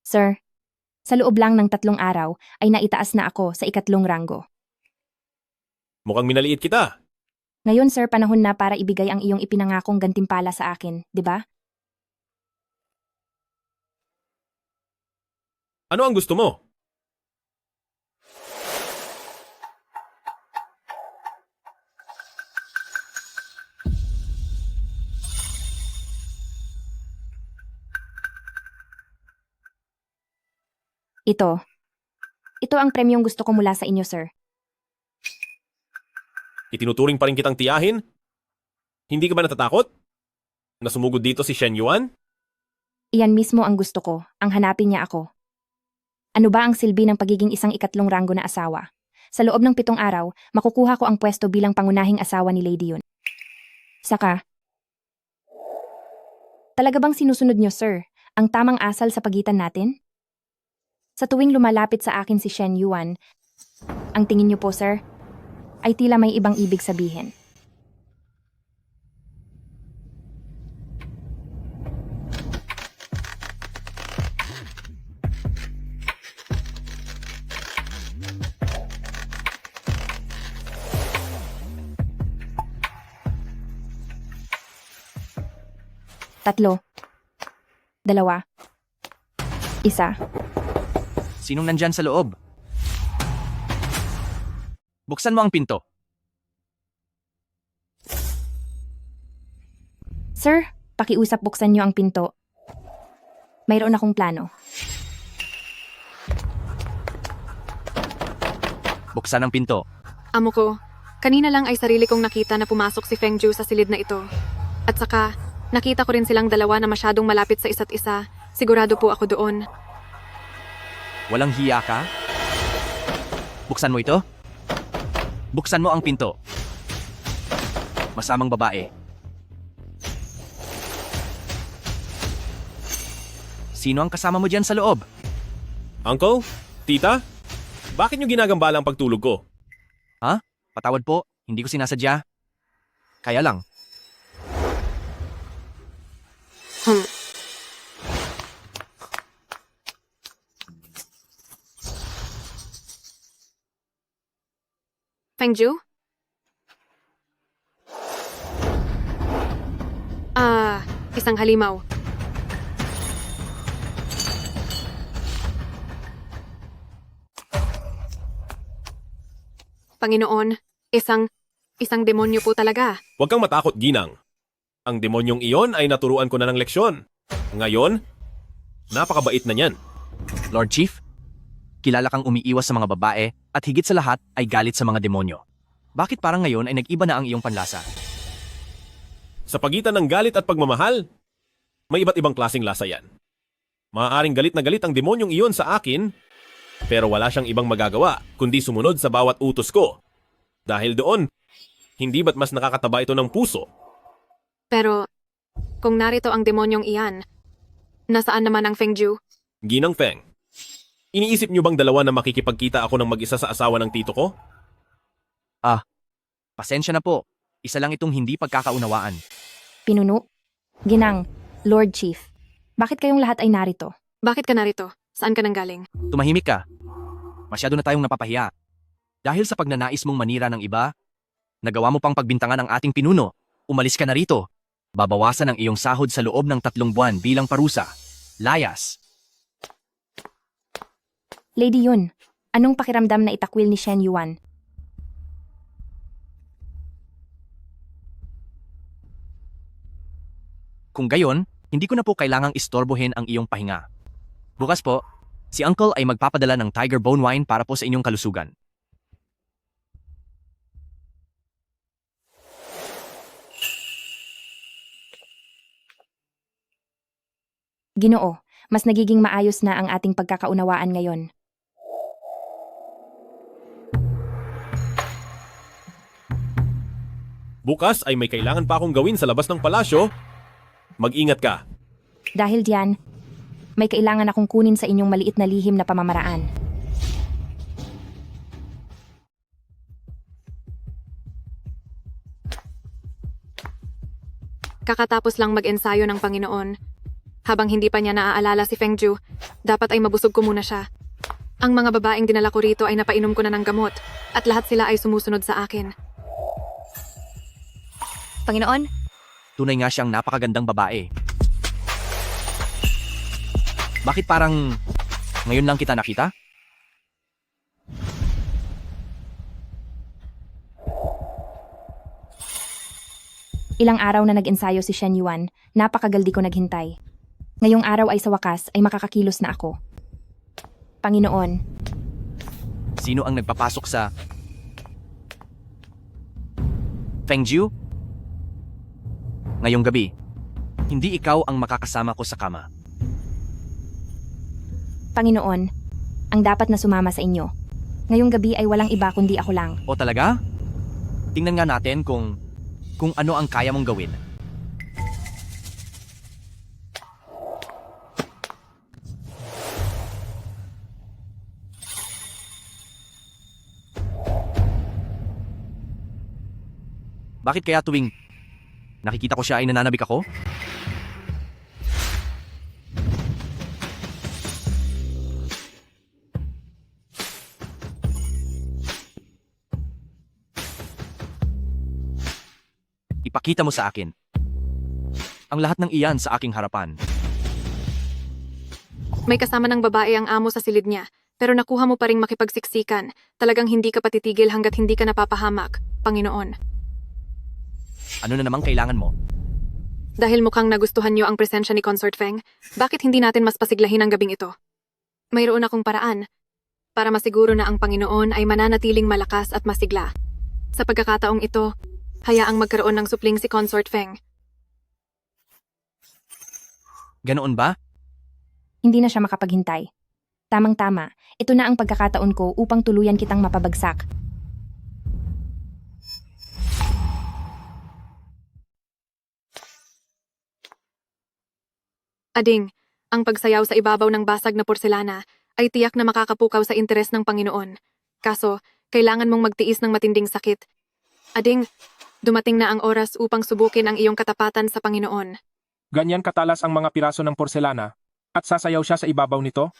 Sir, sa loob lang ng 3 araw ay naitaas na ako sa 2 ranggo. Mukhang minaliit kita. Ngayon sir, panahon na para ibigay ang iyong ipinangakong gantimpala sa akin, di ba? Ano ang gusto mo? Ito ang premyong gusto ko mula sa inyo, sir. Itinuturing pa rin kitang tiyahin? Hindi ka ba natatakot? Na sumugod dito si Shen Yuan? Iyan mismo ang gusto ko, ang hanapin niya ako. Ano ba ang silbi ng pagiging isang ikatlong ranggo na asawa? Sa loob ng 7 araw, makukuha ko ang pwesto bilang pangunahing asawa ni Lady Yun. Saka, talaga bang sinusunod niyo, sir, ang tamang asal sa pagitan natin? Sa tuwing lumalapit sa akin si Shen Yuan, ang tingin niyo po, sir, ay tila may ibang ibig sabihin. Tatlo. 2. 1. Sinong nandyan sa loob? Buksan mo ang pinto. Sir, pakiusap buksan niyo ang pinto. Mayroon akong plano. Buksan ang pinto. Amo ko, kanina lang ay sarili kong nakita na pumasok si Feng Ju sa silid na ito. At saka, nakita ko rin silang dalawa na masyadong malapit sa isa't isa. Sigurado po ako doon. Walang hiya ka? Buksan mo ito? Buksan mo ang pinto. Masamang babae. Sino ang kasama mo dyan sa loob? Uncle? Tita? Bakit nyo ginagambala ang pagtulog ko? Ha? Patawad po, hindi ko sinasadya. Kaya lang. Feng Ju? Isang halimaw. Panginoon, isang demonyo po talaga. Huwag kang matakot, Ginang. Ang demonyong iyon ay naturuan ko na ng leksyon. Ngayon, napakabait na niyan. Lord Chief, kilala kang umiiwas sa mga babae at higit sa lahat ay galit sa mga demonyo. Bakit parang ngayon ay nag-iba na ang iyong panlasa? Sa pagitan ng galit at pagmamahal, may iba't ibang klaseng lasa yan. Maaaring galit na galit ang demonyong iyon sa akin, pero wala siyang ibang magagawa kundi sumunod sa bawat utos ko. Dahil doon, hindi ba't mas nakakataba ito ng puso? Pero, kung narito ang demonyong iyan, nasaan naman ang Feng Ju? Ginang Feng, iniisip niyo bang dalawa na makikipagkita ako ng mag-isa sa asawa ng tito ko? Pasensya na po. Isa lang itong hindi pagkakaunawaan. Pinuno? Ginang, Lord Chief, bakit kayong lahat ay narito? Bakit ka narito? Saan ka nanggaling? Tumahimik ka. Masyado na tayong napapahiya. Dahil sa pagnanais mong manira ng iba, nagawa mo pang pagbintangan ang ating pinuno. Umalis ka na rito. Babawasan ang iyong sahod sa loob ng 3 buwan bilang parusa. Layas. Lady Yun, anong pakiramdam na itakwil ni Shen Yuan? Kung gayon, hindi ko na po kailangang istorbohin ang iyong pahinga. Bukas po, si Uncle ay magpapadala ng Tiger Bone Wine para po sa inyong kalusugan. Ginoo, mas nagiging maayos na ang ating pagkakaunawaan ngayon. Bukas ay may kailangan pa akong gawin sa labas ng palasyo. Mag-ingat ka. Dahil diyan, may kailangan akong kunin sa inyong maliit na lihim na pamamaraan. Kakatapos lang mag-ensayo ng Panginoon. Habang hindi pa niya naaalala si Feng Ju, dapat ay mabusog ko muna siya. Ang mga babaeng dinala ko rito ay napainom ko na ng gamot at lahat sila ay sumusunod sa akin. Panginoon, Tunay nga siyang napakagandang babae. Bakit parang ngayon lang kita nakita? Ilang araw na nag-ensayo si Shen Yuan, napakagaldi ko naghintay. Ngayong araw ay sa wakas ay makakakilos na ako. Panginoon, Sino ang nagpapasok sa... Fengju? Ngayong gabi, hindi ikaw ang makakasama ko sa kama. Panginoon, ang dapat na sumama sa inyo. Ngayong gabi ay walang iba kundi ako lang. O talaga? Tingnan nga natin kung ano ang kaya mong gawin. Bakit kaya tuwing nakikita ko siya ay nananabik ako? Ipakita mo sa akin ang lahat ng iyan sa aking harapan. May kasama ng babae ang amo sa silid niya, pero nakuha mo pa ring makipagsiksikan. Talagang hindi ka patitigil hanggat hindi ka napapahamak, Panginoon. Ano na namang kailangan mo? Dahil mukhang nagustuhan niyo ang presensya ni Consort Feng, bakit hindi natin mas pasiglahin ang gabing ito? Mayroon akong paraan para masiguro na ang Panginoon ay mananatiling malakas at masigla. Sa pagkakataong ito, hayaang magkaroon ng supling si Consort Feng. Ganoon ba? Hindi na siya makapaghintay. Tamang-tama, ito na ang pagkakataon ko upang tuluyan kitang mapabagsak. Ading, ang pagsayaw sa ibabaw ng basag na porselana ay tiyak na makakapukaw sa interes ng Panginoon. Kaso, kailangan mong magtiis ng matinding sakit. Ading, dumating na ang oras upang subukin ang iyong katapatan sa Panginoon. Ganyan katalas ang mga piraso ng porselana at sasayaw siya sa ibabaw nito?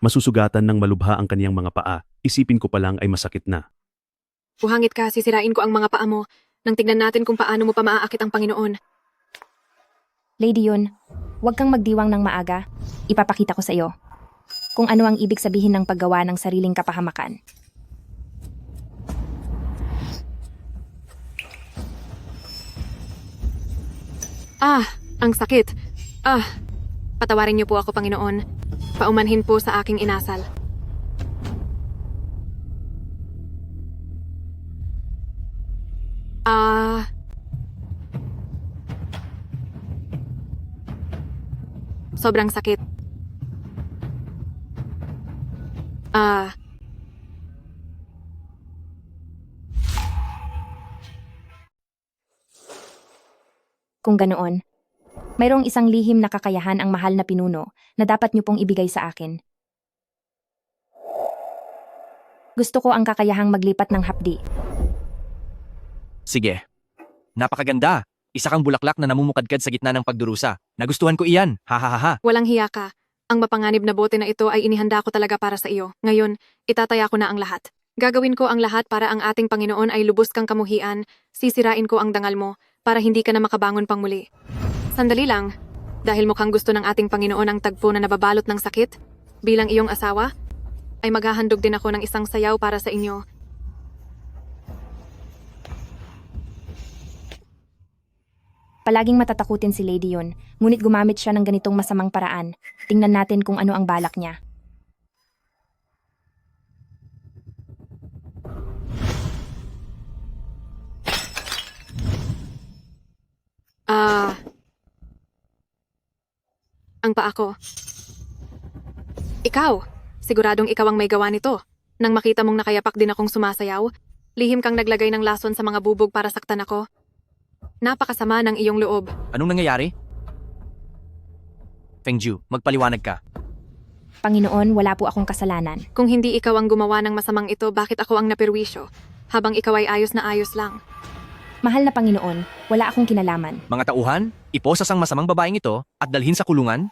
Masusugatan ng malubha ang kaniyang mga paa. Isipin ko pa lang ay masakit na. Buhangit ka, sisirain ko ang mga paa mo nang tignan natin kung paano mo pa maaakit ang Panginoon. Lady Yun, huwag kang magdiwang ng maaga. Ipapakita ko sa iyo kung ano ang ibig sabihin ng paggawa ng sariling kapahamakan. Ang sakit. Patawarin niyo po ako, Panginoon. Paumanhin po sa aking inasal. Sobrang sakit. Kung ganoon, mayroong isang lihim na kakayahan ang mahal na pinuno na dapat niyo pong ibigay sa akin. Gusto ko ang kakayahang maglipat ng hapdi. Sige. Napakaganda. Isa kang bulaklak na namumukadkad sa gitna ng pagdurusa. Nagustuhan ko iyan. Ha ha ha ha. Walang hiya ka. Ang mapanganib na bote na ito ay inihanda ko talaga para sa iyo. Ngayon, itataya ko na ang lahat. Gagawin ko ang lahat para ang ating Panginoon ay lubos kang kamuhian. Sisirain ko ang dangal mo para hindi ka na makabangon pang muli. Sandali lang. Dahil mukhang gusto ng ating Panginoon ang tagpo na nababalot ng sakit, bilang iyong asawa, ay maghahandog din ako ng isang sayaw para sa inyo. Palaging matatakutin si Lady Yun, ngunit gumamit siya ng ganitong masamang paraan. Tingnan natin kung ano ang balak niya. Ang paa ko. Ikaw, siguradong ikaw ang may gawa nito. Nang makita mong nakayapak din akong sumasayaw, lihim kang naglagay ng lason sa mga bubog para saktan ako. Napakasama ng iyong loob. Anong nangyayari? Fengju, magpaliwanag ka. Panginoon, wala po akong kasalanan. Kung hindi ikaw ang gumawa ng masamang ito, bakit ako ang napirwisyo? Habang ikaw ay ayos na ayos lang. Mahal na Panginoon, wala akong kinalaman. Mga tauhan, iposas ang masamang babaeng ito at dalhin sa kulungan?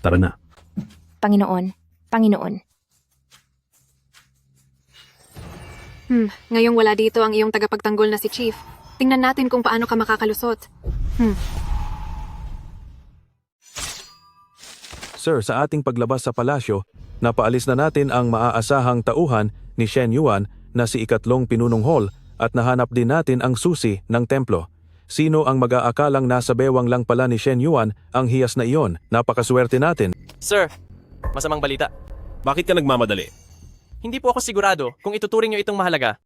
Tara na. Panginoon, Panginoon. Ngayong wala dito ang iyong tagapagtanggol na si Chief. Tingnan natin kung paano ka makakalusot. Sir, sa ating paglabas sa palasyo, napaalis na natin ang maaasahang tauhan ni Shen Yuan na si ikatlong pinunong hall at nahanap din natin ang susi ng templo. Sino ang mag-aakalang nasa bewang lang pala ni Shen Yuan ang hiyas na iyon? Napakaswerte natin. Sir, Masamang balita. Bakit ka nagmamadali? Hindi po ako sigurado kung ituturing nyo itong mahalaga.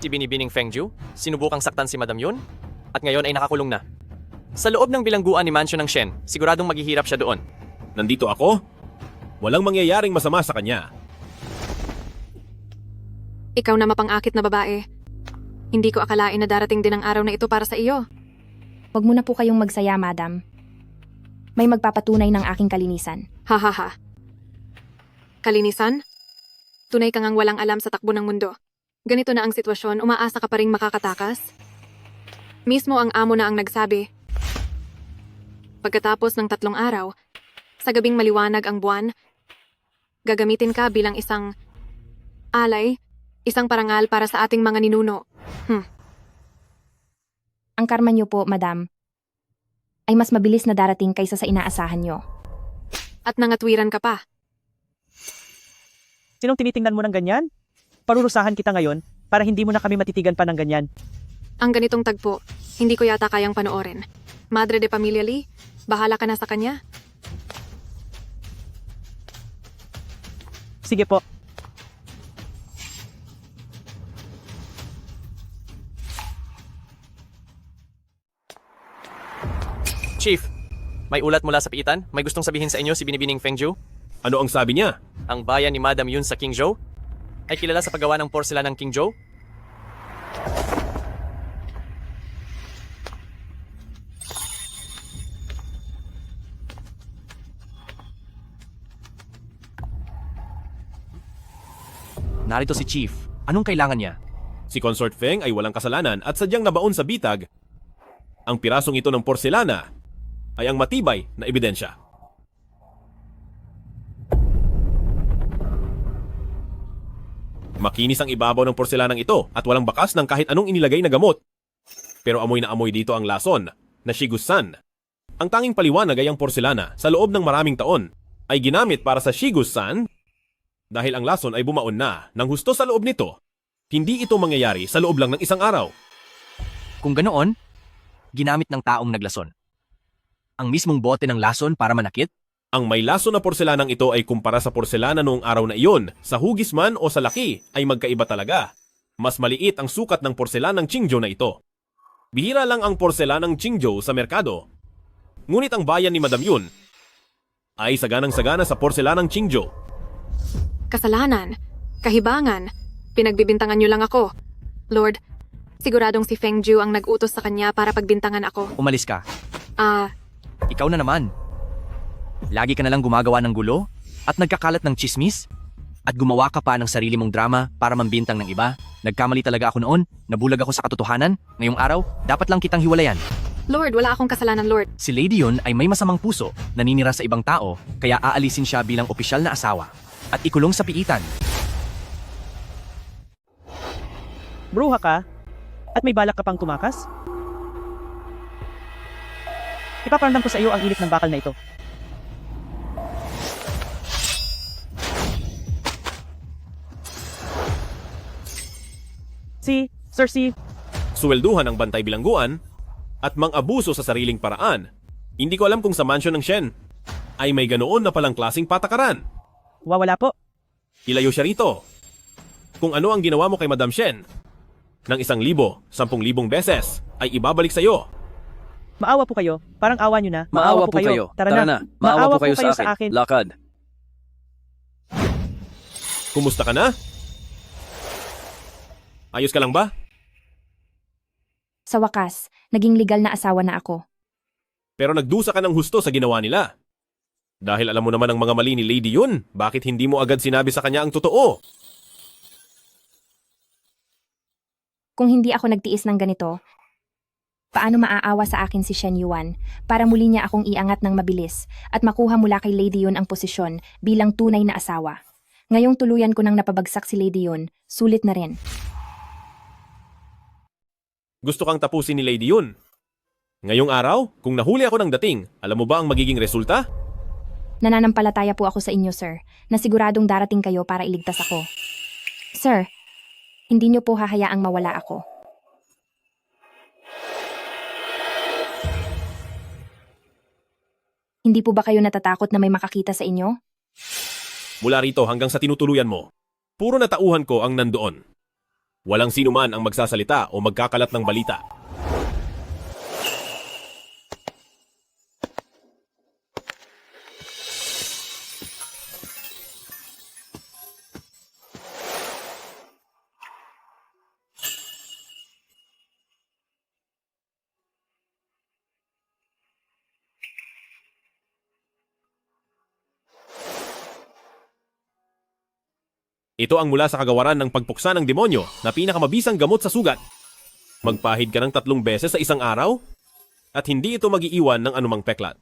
Si Binibining Fengju, sinubukang saktan si Madam Yun, at ngayon ay nakakulong na. Sa loob ng bilangguan ni Mansion ng Shen, siguradong maghihirap siya doon. Nandito ako? Walang mangyayaring masama sa kanya. Ikaw na mapang-akit na babae. Hindi ko akalain na darating din ang araw na ito para sa iyo. Huwag mo na po kayong magsaya, madam. May magpapatunay ng aking kalinisan. Hahaha. Kalinisan? Tunay kang ang walang alam sa takbo ng mundo. Ganito na ang sitwasyon, umaasa ka pa ring makakatakas? Mismo ang amo na ang nagsabi. Pagkatapos ng 3 araw, sa gabing maliwanag ang buwan, gagamitin ka bilang isang alay, isang parangal para sa ating mga ninuno. Ang karma niyo po, madam, ay mas mabilis na darating kaysa sa inaasahan niyo. At nangatwiran ka pa. Sinong tinitingnan mo ng ganyan? Parurusahan kita ngayon para hindi mo na kami matitigan pa ng ganyan. Ang ganitong tagpo, hindi ko yata kayang panoorin. Madre de Pamilya Lee, bahala ka na sa kanya. Sige po. Chief, may ulat mula sa piitan? May gustong sabihin sa inyo si Binibining Fengju? Ano ang sabi niya? Ang bayan ni Madam Yun sa Qingzhou ay kilala sa paggawa ng porselan ng Qingzhou? Narito si Chief. Anong kailangan niya? Si Consort Feng ay walang kasalanan at sadyang nabaon sa bitag. Ang pirasong ito ng porselana ay ang matibay na ebidensya. Makinis ang ibabaw ng porselanang ito at walang bakas ng kahit anong inilagay na gamot. Pero amoy na amoy dito ang lason na Shigusan. Ang tanging paliwanag ay ang porselana sa loob ng maraming taon ay ginamit para sa Shigusan dahil ang lason ay bumaon na ng husto sa loob nito. Hindi ito mangyayari sa loob lang ng isang araw. Kung ganoon, ginamit ng taong naglason. Ang mismong bote ng lason para manakit? Ang may laso na porselanang ito ay kumpara sa porselana noong araw na iyon. Sa hugis man o sa laki ay magkaiba talaga. Mas maliit ang sukat ng porselanang Qingzhou na ito. Bihira lang ang porselanang Qingzhou sa merkado. Ngunit ang bayan ni Madam Yun ay saganang-sagana sa porselanang Qingzhou. Kasalanan, kahibangan, pinagbibintangan niyo lang ako. Lord, siguradong si Fengju ang nag-utos sa kanya para pagbintangan ako. Umalis ka. Ikaw na naman. Lagi ka nalang gumagawa ng gulo at nagkakalat ng chismis at gumawa ka pa ng sarili mong drama para mambintang ng iba. Nagkamali talaga ako noon, nabulag ako sa katotohanan. Ngayong araw, dapat lang kitang hiwalayan. Lord, wala akong kasalanan, Lord. Si Lady Yun ay may masamang puso, naninira sa ibang tao, kaya aalisin siya bilang opisyal na asawa at ikulong sa piitan. Bruha ka? At may balak ka pang tumakas? Ipaparamdam ko sa iyo ang init ng bakal na ito. Sir C. Suwelduhan ang bantay bilangguan at mang-abuso sa sariling paraan. Hindi ko alam kung sa mansion ng Shen ay may ganoon na palang klaseng patakaran. Wala po. Ilayo siya rito. Kung ano ang ginawa mo kay Madam Shen, ng 1,000, 10,000 beses ay ibabalik sa iyo. Maawa po kayo. Parang awa nyo na. Maawa po kayo. Tara na. Maawa po kayo sa akin. Lakad. Kumusta ka na? Ayos ka lang ba? Sa wakas, naging legal na asawa na ako. Pero nagdusa ka ng husto sa ginawa nila. Dahil alam mo naman ang mga mali ni Lady Yun, bakit hindi mo agad sinabi sa kanya ang totoo? Kung hindi ako nagtiis ng ganito, paano maaawa sa akin si Shen Yuan para muli niya akong iangat ng mabilis at makuha mula kay Lady Yun ang posisyon bilang tunay na asawa? Ngayong tuluyan ko nang napabagsak si Lady Yun, sulit na rin. Gusto kang tapusin ni Lady Yun. Ngayong araw, kung nahuli ako ng dating, alam mo ba ang magiging resulta? Nananampalataya po ako sa inyo, sir, na siguradong darating kayo para iligtas ako. Sir, hindi niyo po hahayaang mawala ako. Hindi po ba kayo natatakot na may makakita sa inyo? Mula rito hanggang sa tinutuluyan mo, puro na tauhan ko ang nandoon. Walang sino man ang magsasalita o magkakalat ng balita. Ito ang mula sa kagawaran ng pagpuksa ng demonyo na pinakamabisang gamot sa sugat. Magpahid ka ng 3 beses sa isang araw at hindi ito mag-iiwan ng anumang peklat.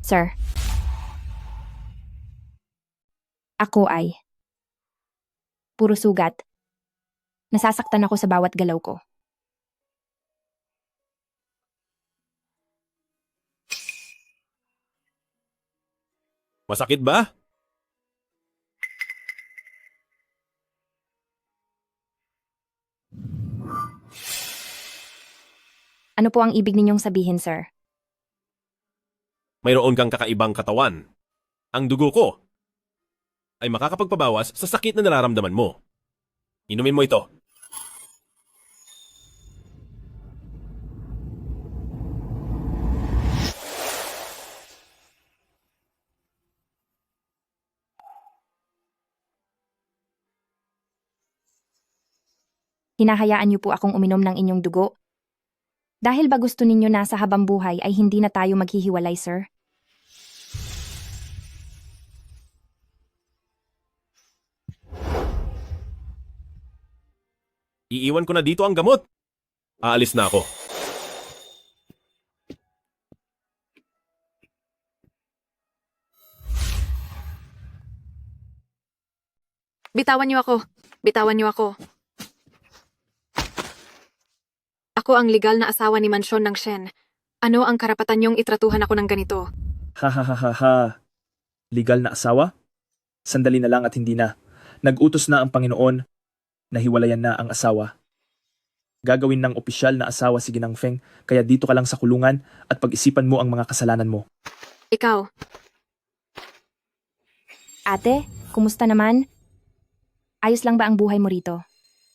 Sir. Ako ay puro sugat. Nasasaktan ako sa bawat galaw ko. Masakit ba? Ano po ang ibig ninyong sabihin, sir? Mayroon kang kakaibang katawan. Ang dugo ko ay makakapagpabawas sa sakit na nararamdaman mo. Inumin mo ito. Hinahayaan niyo po akong uminom ng inyong dugo? Dahil ba gusto ninyo na sa habang buhay ay hindi na tayo maghihiwalay, sir? Iiwan ko na dito ang gamot. Aalis na ako. Bitawan niyo ako. Bitawan niyo ako. Ako ang legal na asawa ni Mansyon ng Shen. Ano ang karapatan niyong itratuhan ako ng ganito? Ha ha ha ha ha. Legal na asawa? Sandali na lang at hindi na. Nag-utos na ang Panginoon na hiwalayan na ang asawa. Gagawin ng opisyal na asawa si Ginang Feng, kaya dito ka lang sa kulungan at pag-isipan mo ang mga kasalanan mo. Ikaw. Ate, kumusta naman? Ayos lang ba ang buhay mo rito?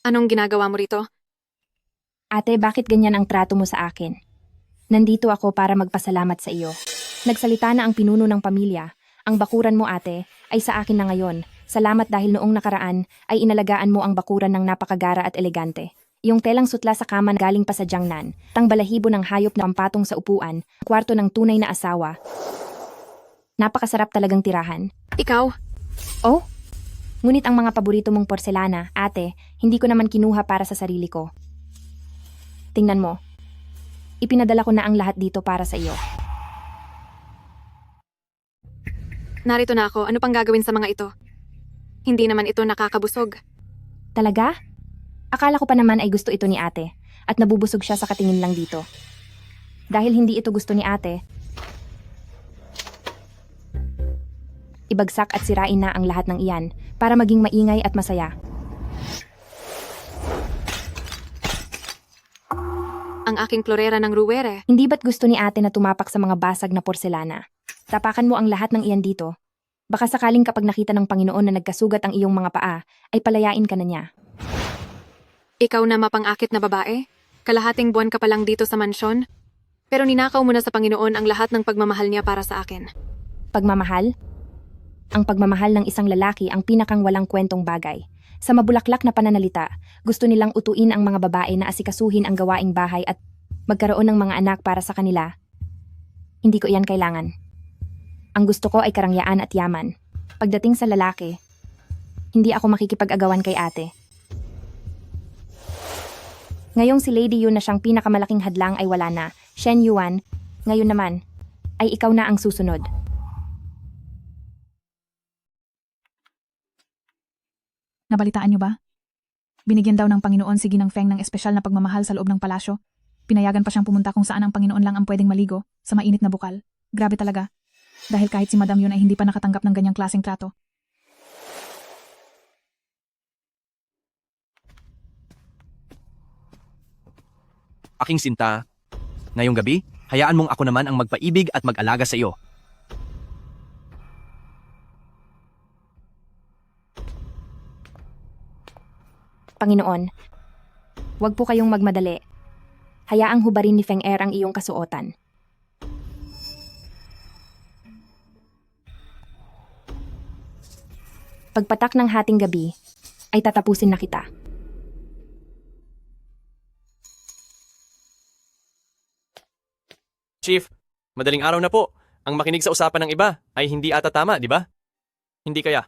Anong ginagawa mo rito? Ate, bakit ganyan ang trato mo sa akin? Nandito ako para magpasalamat sa iyo. Nagsalita na ang pinuno ng pamilya. Ang bakuran mo, ate, ay sa akin na ngayon. Salamat dahil noong nakaraan ay inalagaan mo ang bakuran ng napakagara at elegante. Yung telang sutla sa kaman galing pa sa Jiangnan, tang balahibo ng hayop na pampatong sa upuan, kwarto ng tunay na asawa. Napakasarap talagang tirahan. Ikaw? Oh? Ngunit ang mga paborito mong porselana, ate, hindi ko naman kinuha para sa sarili ko. Tingnan mo. Ipinadala ko na ang lahat dito para sa iyo. Narito na ako. Ano pang gagawin sa mga ito? Hindi naman ito nakakabusog. Talaga? Akala ko pa naman ay gusto ito ni ate at nabubusog siya sa katingin lang dito. Dahil hindi ito gusto ni ate, ibagsak at sirain na ang lahat ng iyan para maging maingay at masaya. Ang aking klorera ng ruwere. Hindi ba't gusto ni ate na tumapak sa mga basag na porselana? Tapakan mo ang lahat ng iyan dito. Baka sakaling kapag nakita ng Panginoon na nagkasugat ang iyong mga paa, ay palayain ka na niya. Ikaw na mapang-akit na babae? Kalahating buwan ka pa lang dito sa mansyon? Pero ninakaw mo na sa Panginoon ang lahat ng pagmamahal niya para sa akin. Pagmamahal? Ang pagmamahal ng isang lalaki ang pinakang walang kwentong bagay. Sa mabulaklak na pananalita, gusto nilang utuin ang mga babae na asikasuhin ang gawaing bahay at magkaroon ng mga anak para sa kanila. Hindi ko iyan kailangan. Ang gusto ko ay karangyaan at yaman. Pagdating sa lalaki, hindi ako makikipag-agawan kay ate. Ngayong si Lady Yun na siyang pinakamalaking hadlang ay wala na. Shen Yuan, ngayon naman, ay ikaw na ang susunod. Nabalitaan niyo ba? Binigyan daw ng Panginoon si Ginang Feng ng espesyal na pagmamahal sa loob ng palasyo. Pinayagan pa siyang pumunta kung saan ang Panginoon lang ang pwedeng maligo, sa mainit na bukal. Grabe talaga. Dahil kahit si Madam Yun ay hindi pa nakatanggap ng ganyang klaseng trato. Aking sinta, ngayong gabi, hayaan mong ako naman ang magpaibig at mag-alaga sa iyo. Panginoon, huwag po kayong magmadali. Hayaang hubarin ni Feng Er ang iyong kasuotan. Pagpatak ng hating gabi, ay tatapusin na kita. Chief, madaling araw na po. Ang makinig sa usapan ng iba ay hindi ata tama, di ba? Hindi kaya?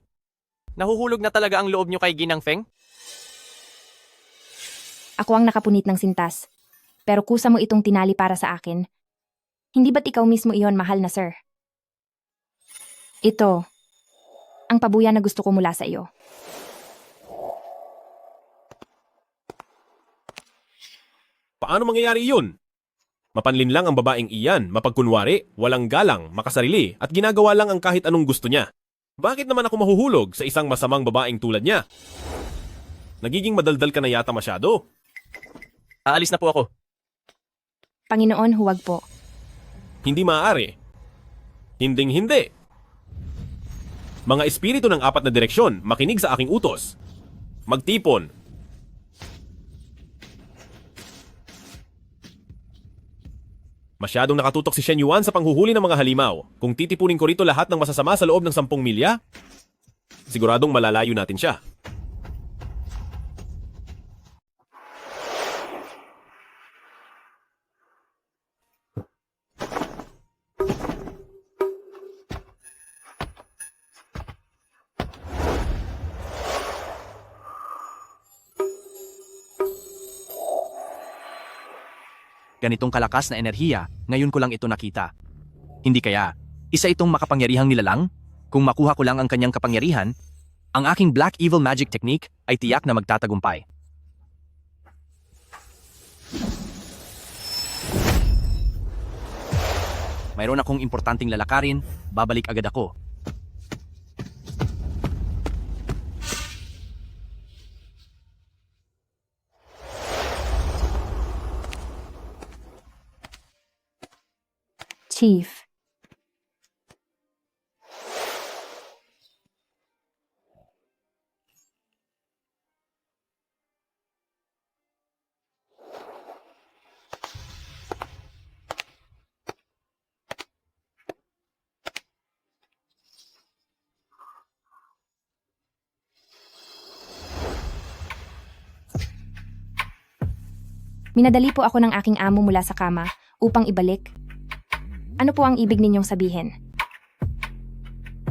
Nahuhulog na talaga ang loob niyo kay Ginang Feng? Ako ang nakapunit ng sintas. Pero kusa mo itong tinali para sa akin. Hindi ba't ikaw mismo iyon, mahal na sir? Ito, ang pabuya na gusto ko mula sa iyo. Paano mangyayari iyon? Mapanlin lang ang babaeng iyan, mapagkunwari, walang galang, makasarili, at ginagawa lang ang kahit anong gusto niya. Bakit naman ako mahuhulog sa isang masamang babaeng tulad niya? Nagiging madaldal ka na yata masyado. Aalis na po ako. Panginoon, huwag po. Hindi maaari. Hinding-hindi. Mga espiritu ng apat na direksyon, makinig sa aking utos. Magtipon. Masyadong nakatutok si Shen Yuan sa panghuhuli ng mga halimaw. Kung titipunin ko rito lahat ng masasama sa loob ng 10 milya, siguradong malalayo natin siya. Ganitong kalakas na enerhiya, ngayon ko lang ito nakita. Hindi kaya, isa itong makapangyarihang nilalang? Kung makuha ko lang ang kanyang kapangyarihan, ang aking Black Evil Magic Technique ay tiyak na magtatagumpay. Mayroon akong importanteng lalakarin, babalik agad ako. Chief. Minadali po ako ng aking amo mula sa kama upang ibalik. Ano po ang ibig ninyong sabihin?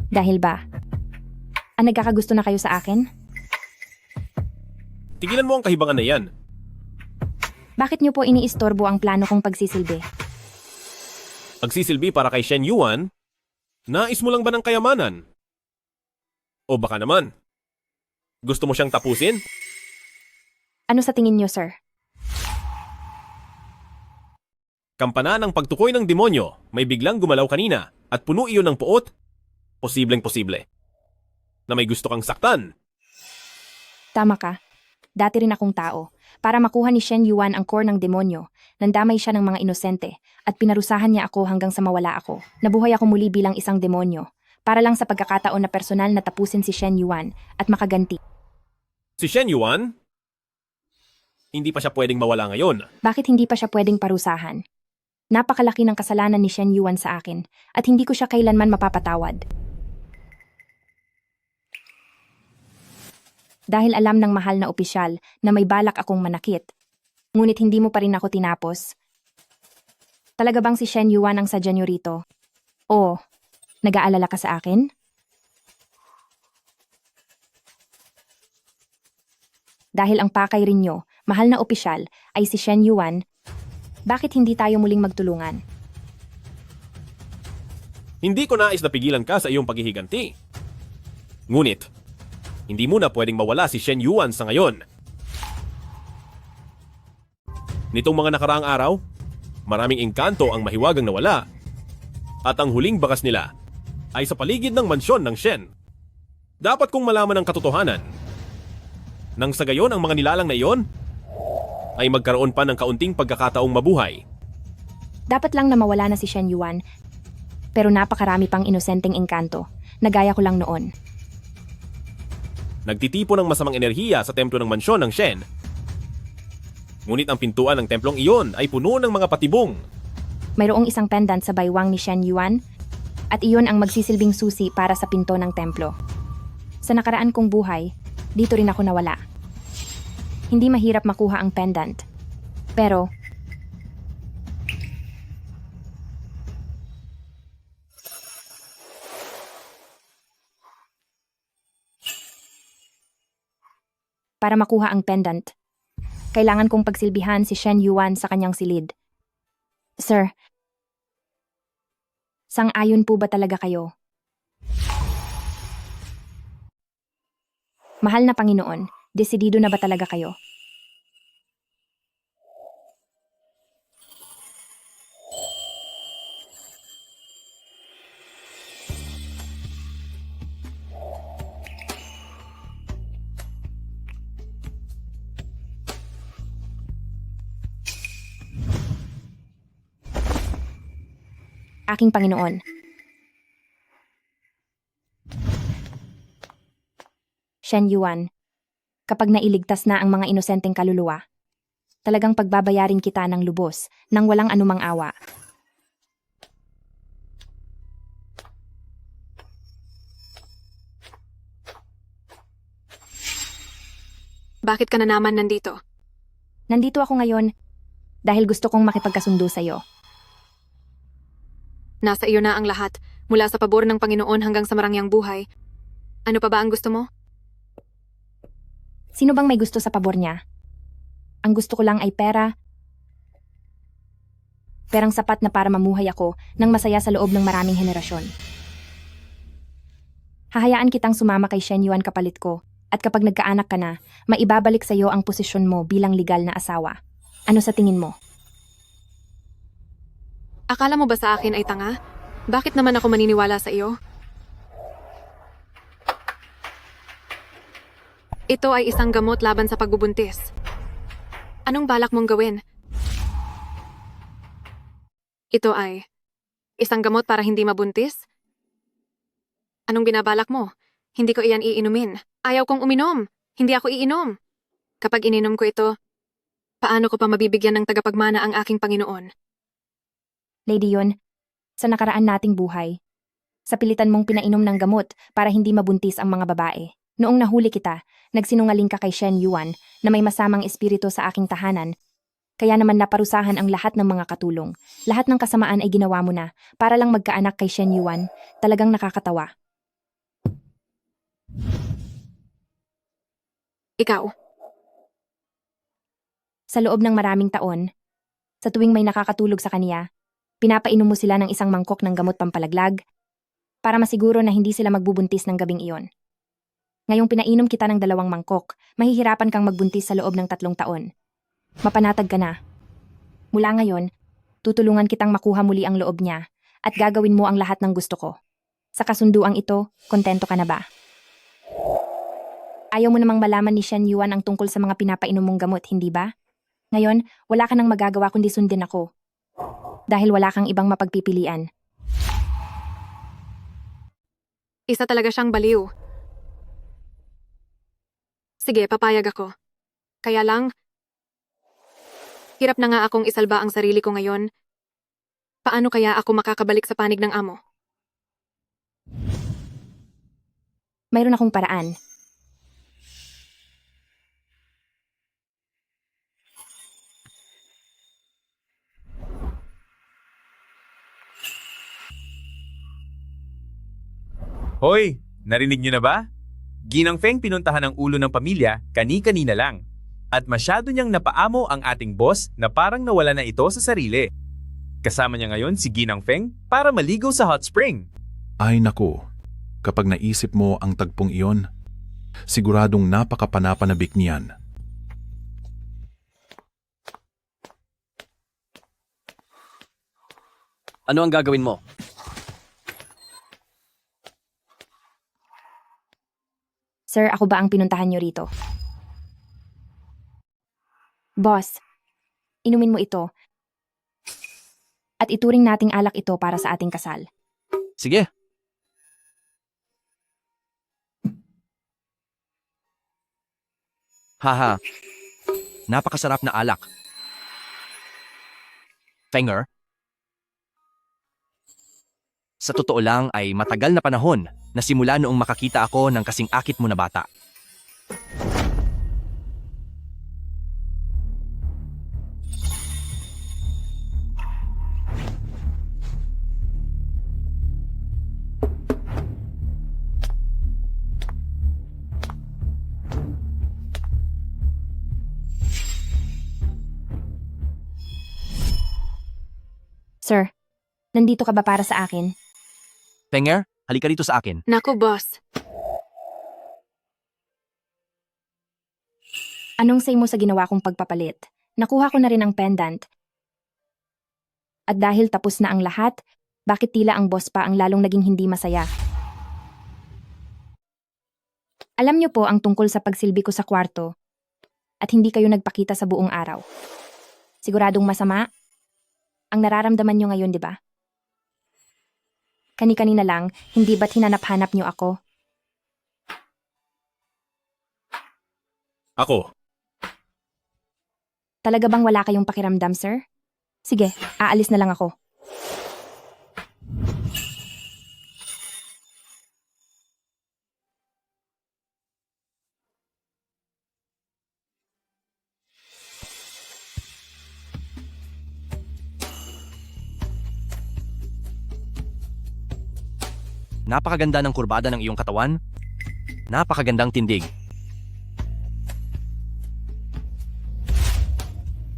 Dahil ba? Nagkakagusto na kayo sa akin? Tigilan mo ang kahibangan na yan. Bakit niyo po iniistorbo ang plano kong pagsisilbi? Pagsisilbi para kay Shen Yuan? Nais mo lang ba ng kayamanan? O baka naman, gusto mo siyang tapusin? Ano sa tingin niyo, sir? Kampana ng pagtukoy ng demonyo, may biglang gumalaw kanina at puno iyon ng puot? Posibleng-posible. Na may gusto kang saktan. Tama ka. Dati rin akong tao. Para makuha ni Shen Yuan ang core ng demonyo, nandamay siya ng mga inosente at pinarusahan niya ako hanggang sa mawala ako. Nabuhay ako muli bilang isang demonyo para lang sa pagkakataon na personal na tapusin si Shen Yuan at makaganti. Si Shen Yuan? Hindi pa siya pwedeng mawala ngayon. Bakit hindi pa siya pwedeng parusahan? Napakalaki ng kasalanan ni Shen Yuan sa akin at hindi ko siya kailanman mapapatawad. Dahil alam ng mahal na opisyal na may balak akong manakit. Ngunit hindi mo pa rin ako tinapos. Talaga bang si Shen Yuan ang sadya niyo rito? O, nag-aalala ka sa akin? Dahil ang pakay rin niyo, mahal na opisyal, ay si Shen Yuan, bakit hindi tayo muling magtulungan? Hindi ko nais na pigilan ka sa iyong paghihiganti. Ngunit, hindi mo na pwedeng mawala si Shen Yuan sa ngayon. Nitong mga nakaraang araw, maraming engkanto ang mahiwagang nawala. At ang huling bakas nila ay sa paligid ng mansyon ng Shen. Dapat kong malaman ang katotohanan. Nang sa gayon ang mga nilalang na iyon ay magkaroon pa ng kaunting pagkakataong mabuhay. Dapat lang na mawala na si Shen Yuan. Pero napakarami pang inosenteng engkanto, na gaya ko lang noon. Nagtitipo ng masamang enerhiya sa templo ng mansyon ng Shen. Ngunit ang pintuan ng templong iyon ay puno ng mga patibong. Mayroong isang pendant sa baywang ni Shen Yuan, at iyon ang magsisilbing susi para sa pinto ng templo. Sa nakaraan kong buhay, dito rin ako nawala. Hindi mahirap makuha ang pendant. Pero, para makuha ang pendant, kailangan kong pagsilbihan si Shen Yuan sa kanyang silid. Sir, sang-ayon po ba talaga kayo? Mahal na Panginoon, desidido na ba talaga kayo? Aking Panginoon. Shen Yuan, kapag nailigtas na ang mga inosenteng kaluluwa, talagang pagbabayarin kita ng lubos nang walang anumang awa. Bakit ka na naman nandito? Nandito ako ngayon dahil gusto kong makipagkasundo sa iyo. Nasa iyo na ang lahat, mula sa pabor ng Panginoon hanggang sa marangyang buhay. Ano pa ba ang gusto mo? Sino bang may gusto sa pabor niya? Ang gusto ko lang ay pera. Perang sapat na para mamuhay ako ng masaya sa loob ng maraming henerasyon. Hahayaan kitang sumama kay Shen Yuan kapalit ko, at kapag nagkaanak ka na, maibabalik sa iyo ang posisyon mo bilang legal na asawa. Ano sa tingin mo? Akala mo ba sa akin ay tanga? Bakit naman ako maniniwala sa iyo? Ito ay isang gamot laban sa pagbubuntis. Anong balak mong gawin? Ito ay isang gamot para hindi mabuntis? Anong binabalak mo? Hindi ko iyan iinumin. Ayaw kong uminom. Hindi ako iinom. Kapag ininom ko ito, paano ko pa mabibigyan ng tagapagmana ang aking Panginoon? Lady Yun, sa nakaraan nating buhay, sa pilitan mong pinainom ng gamot para hindi mabuntis ang mga babae. Noong nahuli kita, nagsinungaling ka kay Shen Yuan na may masamang espiritu sa aking tahanan, kaya naman naparusahan ang lahat ng mga katulong. Lahat ng kasamaan ay ginawa mo na para lang magkaanak kay Shen Yuan. Talagang nakakatawa. Ikaw? Sa loob ng maraming taon, sa tuwing may nakakatulog sa kaniya, pinapainom mo sila ng isang mangkok ng gamot pampalaglag para masiguro na hindi sila magbubuntis ng gabing iyon. Ngayong pinainom kita ng 2 mangkok, mahihirapan kang magbuntis sa loob ng 3 taon. Mapanatag ka na. Mula ngayon, tutulungan kitang makuha muli ang loob niya at gagawin mo ang lahat ng gusto ko. Sa kasunduang ito, kontento ka na ba? Ayaw mo namang malaman ni Shen Yuan ang tungkol sa mga pinapainom mong gamot, hindi ba? Ngayon, wala ka nang magagawa kundi sundin ako. Dahil wala kang ibang mapagpipilian. Isa talaga siyang baliw. Sige, papayag ako. Kaya lang, hirap na nga akong isalba ang sarili ko ngayon. Paano kaya ako makakabalik sa panig ng amo? Mayroon akong paraan. Hoy, narinig niyo na ba? Ginang Feng pinuntahan ang ulo ng pamilya kani-kanina lang. At masyado niyang napaamo ang ating boss na parang nawala na ito sa sarili. Kasama niya ngayon si Ginang Feng para maligo sa hot spring. Ay naku, kapag naisip mo ang tagpong iyon, siguradong napakapanapanabik niyan. Ano ang gagawin mo? Sir, ako ba ang pinuntahan niyo rito? Boss, Inumin mo ito. At ituring nating alak ito para sa ating kasal. Sige. Haha. Napakasarap na alak. Fenger? Sa totoo lang ay matagal na panahon na simula noong makakita ako ng kasing akit mo na bata. Sir, nandito ka ba para sa akin? Fenger, halika dito sa akin. Naku, boss. Anong say mo sa ginawa kong pagpapalit? Nakuha ko na rin ang pendant. At dahil tapos na ang lahat, bakit tila ang boss pa ang lalong naging hindi masaya? Alam niyo po ang tungkol sa pagsilbi ko sa kwarto at hindi kayo nagpakita sa buong araw. Siguradong masama ang nararamdaman niyo ngayon, di ba? Kani-kanina lang, hindi ba't hinanap-hanap niyo ako? Ako. Talaga bang wala kayong pakiramdam, sir? Sige, aalis na lang ako. Napakaganda ng kurbada ng iyong katawan. Napakagandang tindig.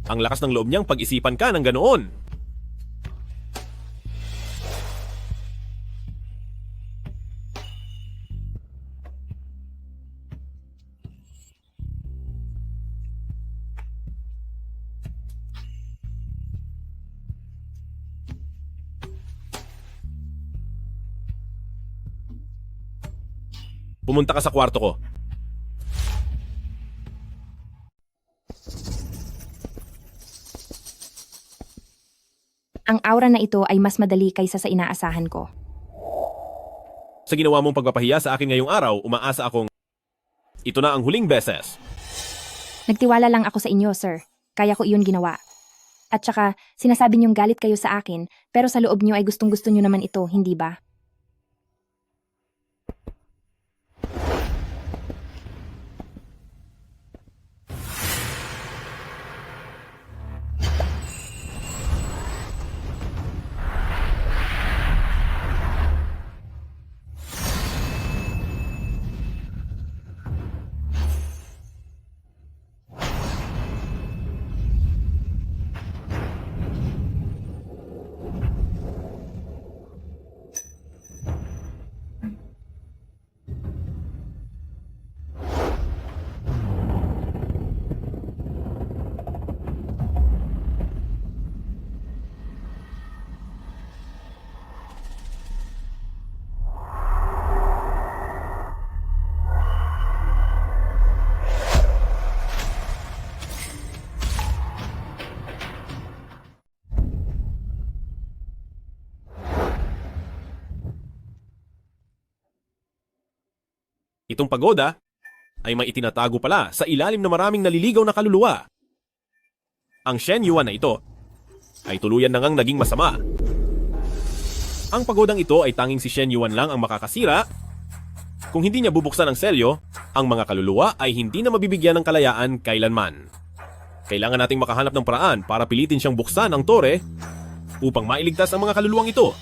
Ang lakas ng loob niyang pag-isipan ka ng ganoon. Pumunta ka sa kwarto ko. Ang aura na ito ay mas madali kaysa sa inaasahan ko. Sa ginawa mong pagpapahiya sa akin ngayong araw, umaasa akong ito na ang huling beses. Nagtiwala lang ako sa inyo, sir. Kaya ko iyon ginawa. At saka, sinasabi niyong galit kayo sa akin, pero sa loob niyo ay gustong-gusto niyo naman ito, hindi ba? Itong pagoda ay may itinatago pala sa ilalim na maraming naliligaw na kaluluwa. Ang Shen Yuan na ito ay tuluyan na ngang naging masama. Ang pagodang ito ay tanging si Shen Yuan lang ang makakasira. Kung hindi niya bubuksan ang selyo, ang mga kaluluwa ay hindi na mabibigyan ng kalayaan kailanman. Kailangan nating makahanap ng paraan para pilitin siyang buksan ang tore upang mailigtas ang mga kaluluwang ito.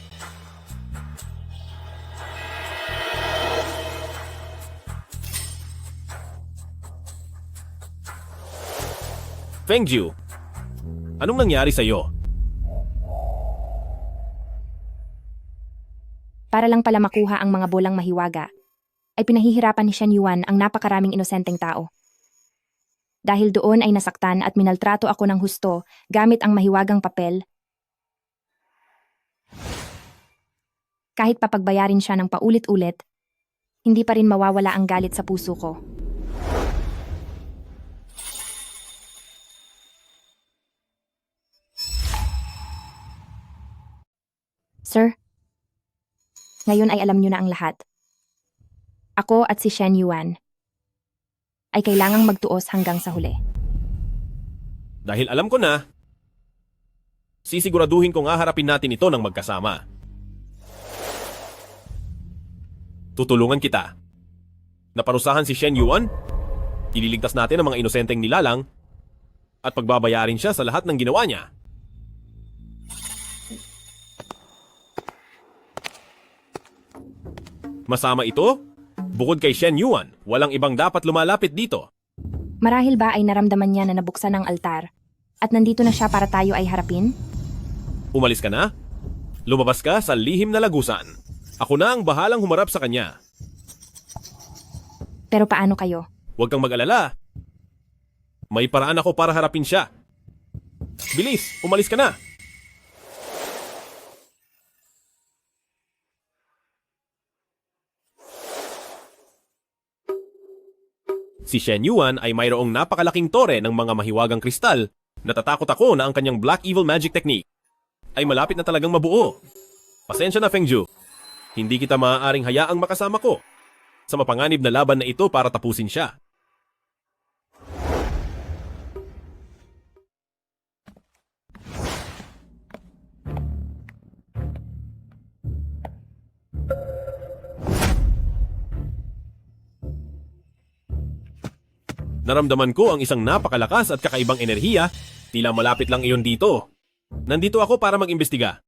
Fengju, anong nangyari sa iyo? Para lang pala makuha ang mga bolang mahiwaga, ay pinahihirapan ni Shen Yuan ang napakaraming inosenteng tao. Dahil doon ay nasaktan at minaltrato ako ng husto gamit ang mahiwagang papel. Kahit papagbayarin siya ng paulit-ulit, hindi pa rin mawawala ang galit sa puso ko. Sir, ngayon ay alam niyo na ang lahat. Ako at si Shen Yuan ay kailangang magtuos hanggang sa huli. Dahil alam ko na, sisiguraduhin kong haharapin natin ito ng magkasama. Tutulungan kita. Naparusahan si Shen Yuan, ililigtas natin ang mga inosenteng nilalang, at pagbabayarin siya sa lahat ng ginawa niya. Masama ito, bukod kay Shen Yuan, walang ibang dapat lumalapit dito. Marahil ba ay naramdaman niya na nabuksan ang altar at nandito na siya para tayo ay harapin? Umalis ka na? Lumabas ka sa lihim na lagusan. Ako na ang bahalang humarap sa kanya. Pero paano kayo? Huwag kang mag-alala. May paraan ako para harapin siya. Bilis, umalis ka na! Si Shen Yuan ay mayroong napakalaking tore ng mga mahiwagang kristal. Natatakot ako na ang kanyang Black Evil Magic Technique ay malapit na talagang mabuo. Pasensya na, Feng Zhu. Hindi kita maaaring hayaang makasama ko sa mapanganib na laban na ito para tapusin siya. Naramdaman ko ang isang napakalakas at kakaibang enerhiya, tila malapit lang iyon dito. Nandito ako para mag-imbestiga.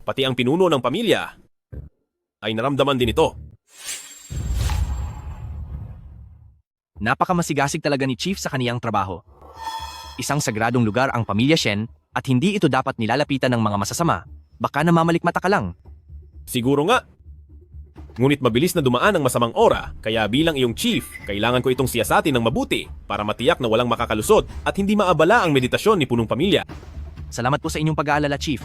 Pati ang pinuno ng pamilya ay naramdaman din ito. Napakamasigasig talaga ni Chief sa kaniyang trabaho. Isang sagradong lugar ang pamilya Shen at hindi ito dapat nilalapitan ng mga masasama. Baka namamalikmata ka lang. Siguro nga. Ngunit mabilis na dumaan ang masamang ora, kaya bilang iyong chief, kailangan ko itong siyasatin ng mabuti para matiyak na walang makakalusot at hindi maabala ang meditasyon ni punong pamilya. Salamat po sa inyong pag-aalala, Chief.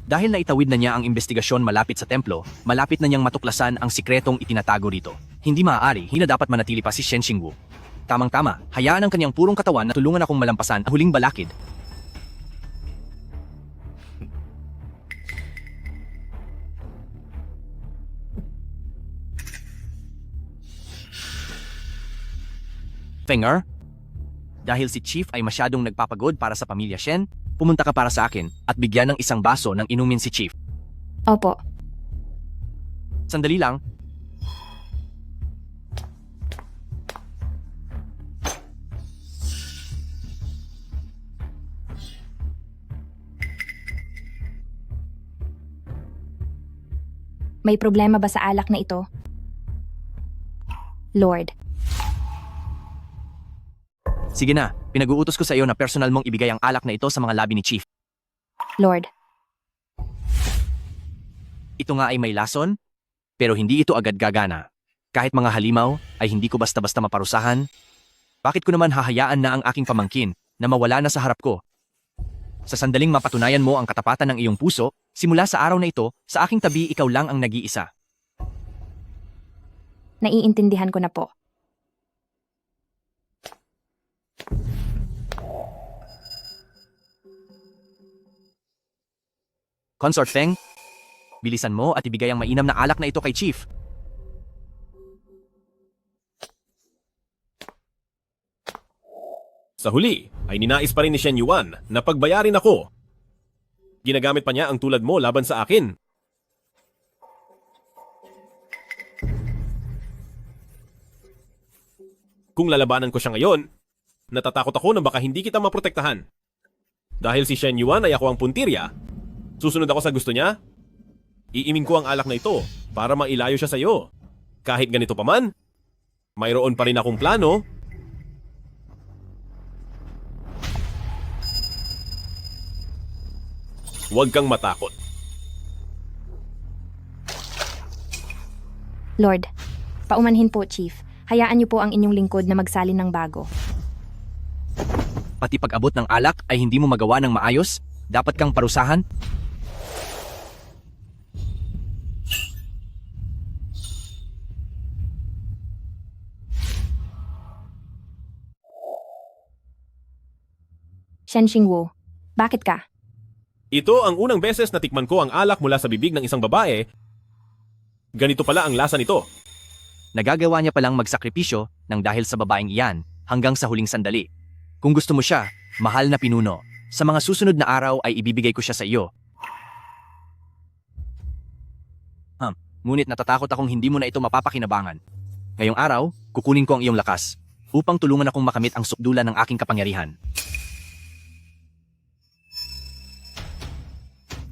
Dahil naitawid na niya ang investigasyon malapit sa templo, malapit na niyang matuklasan ang sikretong itinatago rito. Hindi maaari, hindi na dapat manatili pa si Shen Xingwu. Tamang-tama, hayaan ang kanyang purong katawan na tulungan akong malampasan ang huling balakid. Fenger, dahil si Chief ay masyadong nagpapagod para sa pamilya Shen, pumunta ka para sa akin at bigyan ng isang baso ng inumin si Chief. Opo. Sandali lang. May problema ba sa alak na ito? Lord. Sige na, pinag-uutos ko sa iyo na personal mong ibigay ang alak na ito sa mga labi ni Chief. Lord. Ito nga ay may lason, pero hindi ito agad gagana. Kahit mga halimaw ay hindi ko basta-basta maparusahan. Bakit ko naman hahayaan na ang aking pamangkin na mawala na sa harap ko? Sa sandaling mapatunayan mo ang katapatan ng iyong puso, simula sa araw na ito, sa aking tabi ikaw lang ang nag-iisa. Naiintindihan ko na po. Consort Feng, bilisan mo at ibigay ang mainam na alak na ito kay Chief. Sa huli, ay ninais pa rin ni Shen Yuan na pagbayarin ako. Ginagamit pa niya ang tulad mo laban sa akin. Kung lalabanan ko siya ngayon, natatakot ako na baka hindi kita maprotektahan. Dahil si Shen Yuan ay ako ang puntirya, susunod ako sa gusto niya, iiming ko ang alak na ito para mailayo siya sa iyo. Kahit ganito pa man, mayroon pa rin akong plano. Huwag kang matakot. Lord, paumanhin po, Chief. Hayaan niyo po ang inyong lingkod na magsalin ng bago. Pati pag-abot ng alak ay hindi mo magawa ng maayos? Dapat kang parusahan? Shen Xingwu, bakit ka? Ito ang unang beses na tikman ko ang alak mula sa bibig ng isang babae. Ganito pala ang lasa nito. Nagagawa niya palang magsakripisyo ng dahil sa babaeng iyan hanggang sa huling sandali. Kung gusto mo siya, mahal na pinuno, sa mga susunod na araw ay ibibigay ko siya sa iyo. Ngunit natatakot akong hindi mo na ito mapapakinabangan. Ngayong araw, kukunin ko ang iyong lakas upang tulungan akong makamit ang sukdulan ng aking kapangyarihan.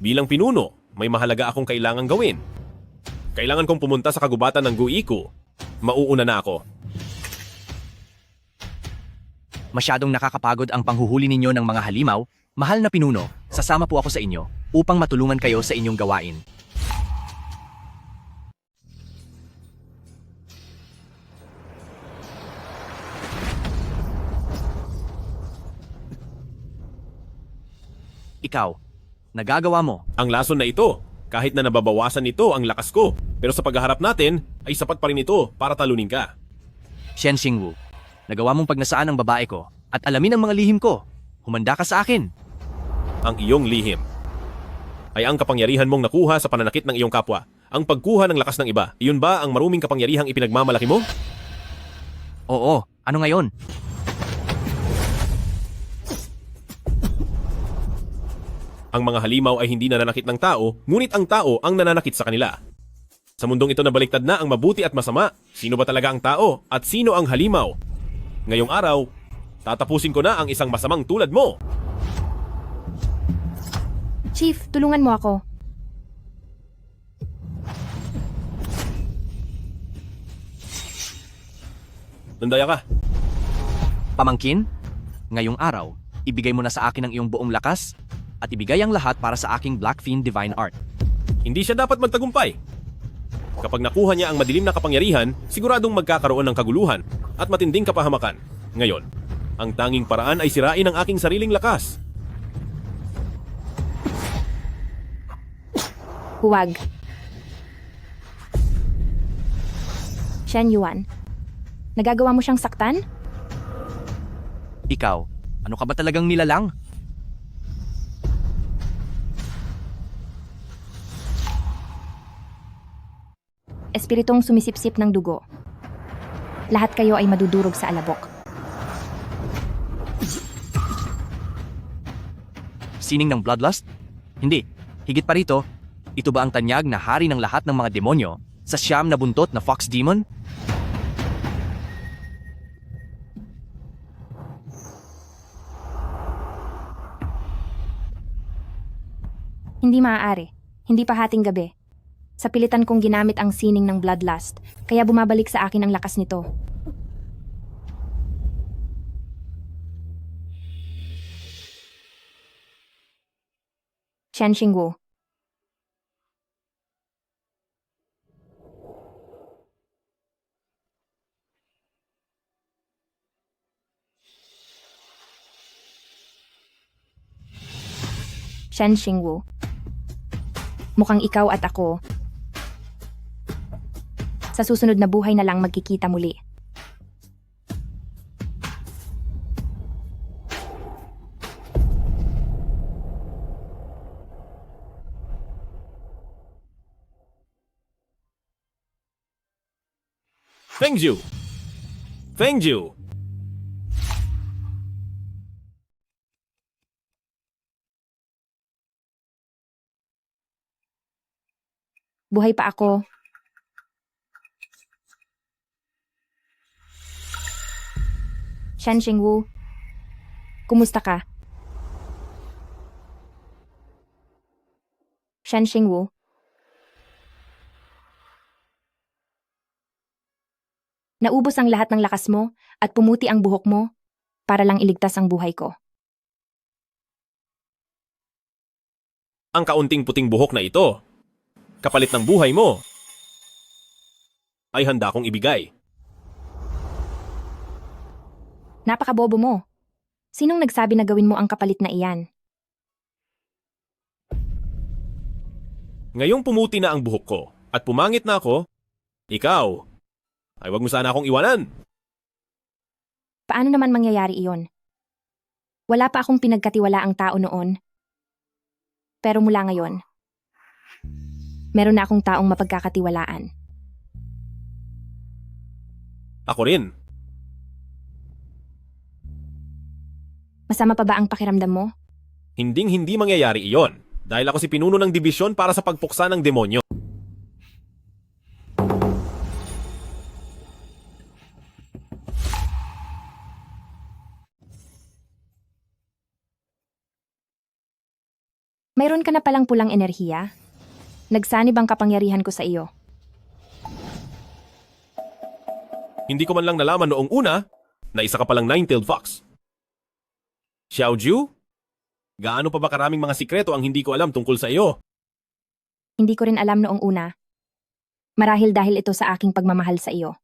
Bilang pinuno, may mahalaga akong kailangang gawin. Kailangan kong pumunta sa kagubatan ng Guiku. Mauuna na ako. Masyadong nakakapagod ang panghuhuli ninyo ng mga halimaw. Mahal na pinuno, sasama po ako sa inyo upang matulungan kayo sa inyong gawain. Ikaw, nagagawa mo. Ang lason na ito, kahit na nababawasan nito ang lakas ko. Pero sa paghaharap natin, ay sapat pa rin ito para talunin ka. Shen Xingwu, nagawa mong pagnasaan ang babae ko at alamin ang mga lihim ko. Humanda ka sa akin. Ang iyong lihim ay ang kapangyarihan mong nakuha sa pananakit ng iyong kapwa. Ang pagkuha ng lakas ng iba, iyon ba ang maruming kapangyarihang ipinagmamalaki mo? Oo, ano ngayon? Ang mga halimaw ay hindi nananakit ng tao, ngunit ang tao ang nananakit sa kanila. Sa mundong ito nabaliktad na ang mabuti at masama, sino ba talaga ang tao at sino ang halimaw? Ngayong araw, tatapusin ko na ang isang masamang tulad mo. Chief, tulungan mo ako. Nandaya ka. Pamangkin, ngayong araw, ibigay mo na sa akin ang iyong buong lakas at ibigay ang lahat para sa aking Black Fiend Divine Art. Hindi siya dapat magtagumpay. Kapag nakuha niya ang madilim na kapangyarihan, siguradong magkakaroon ng kaguluhan at matinding kapahamakan. Ngayon, ang tanging paraan ay sirain ang aking sariling lakas. Huwag. Shen Yuan, nagagawa mo siyang saktan? Ikaw, ano ka ba talagang nilalang? Espiritong sumisipsip ng dugo. Lahat kayo ay madudurog sa alabok. Sining ng bloodlust? Hindi. Higit pa rito, ito ba ang tanyag na hari ng lahat ng mga demonyo sa siyam na buntot na Fox Demon? Hindi maaari. Hindi pa hating gabi. Sa pilitan kong ginamit ang sining ng bloodlust, kaya bumabalik sa akin ang lakas nito. Shen Xingwu. Shen Xingwu. Mukhang ikaw at ako sa susunod na buhay na lang magkikita muli. Fengju! Fengju! Buhay pa ako. Shen Xingwu, kumusta ka? Shen Xingwu. Naubos ang lahat ng lakas mo at pumuti ang buhok mo para lang iligtas ang buhay ko. Ang kaunting puting buhok na ito, kapalit ng buhay mo, ay handa kong ibigay. Napakabobo mo. Sinong nagsabi na gawin mo ang kapalit na iyan? Ngayong pumuti na ang buhok ko at pumangit na ako, ikaw, ay wag mo sana akong iwanan. Paano naman mangyayari iyon? Wala pa akong pinagkatiwala ang tao noon. Pero mula ngayon, meron na akong taong mapagkakatiwalaan. Ako rin. Masama pa ba ang pakiramdam mo? Hinding-hindi mangyayari iyon dahil ako si pinuno ng dibisyon para sa pagpuksa ng demonyo. Mayroon ka na palang pulang enerhiya? Nagsanib ang kapangyarihan ko sa iyo. Hindi ko man lang nalaman noong una na isa ka palang nine-tailed fox. Xiaoju? Gaano pa ba karaming mga sikreto ang hindi ko alam tungkol sa iyo? Hindi ko rin alam noong una. Marahil dahil ito sa aking pagmamahal sa iyo.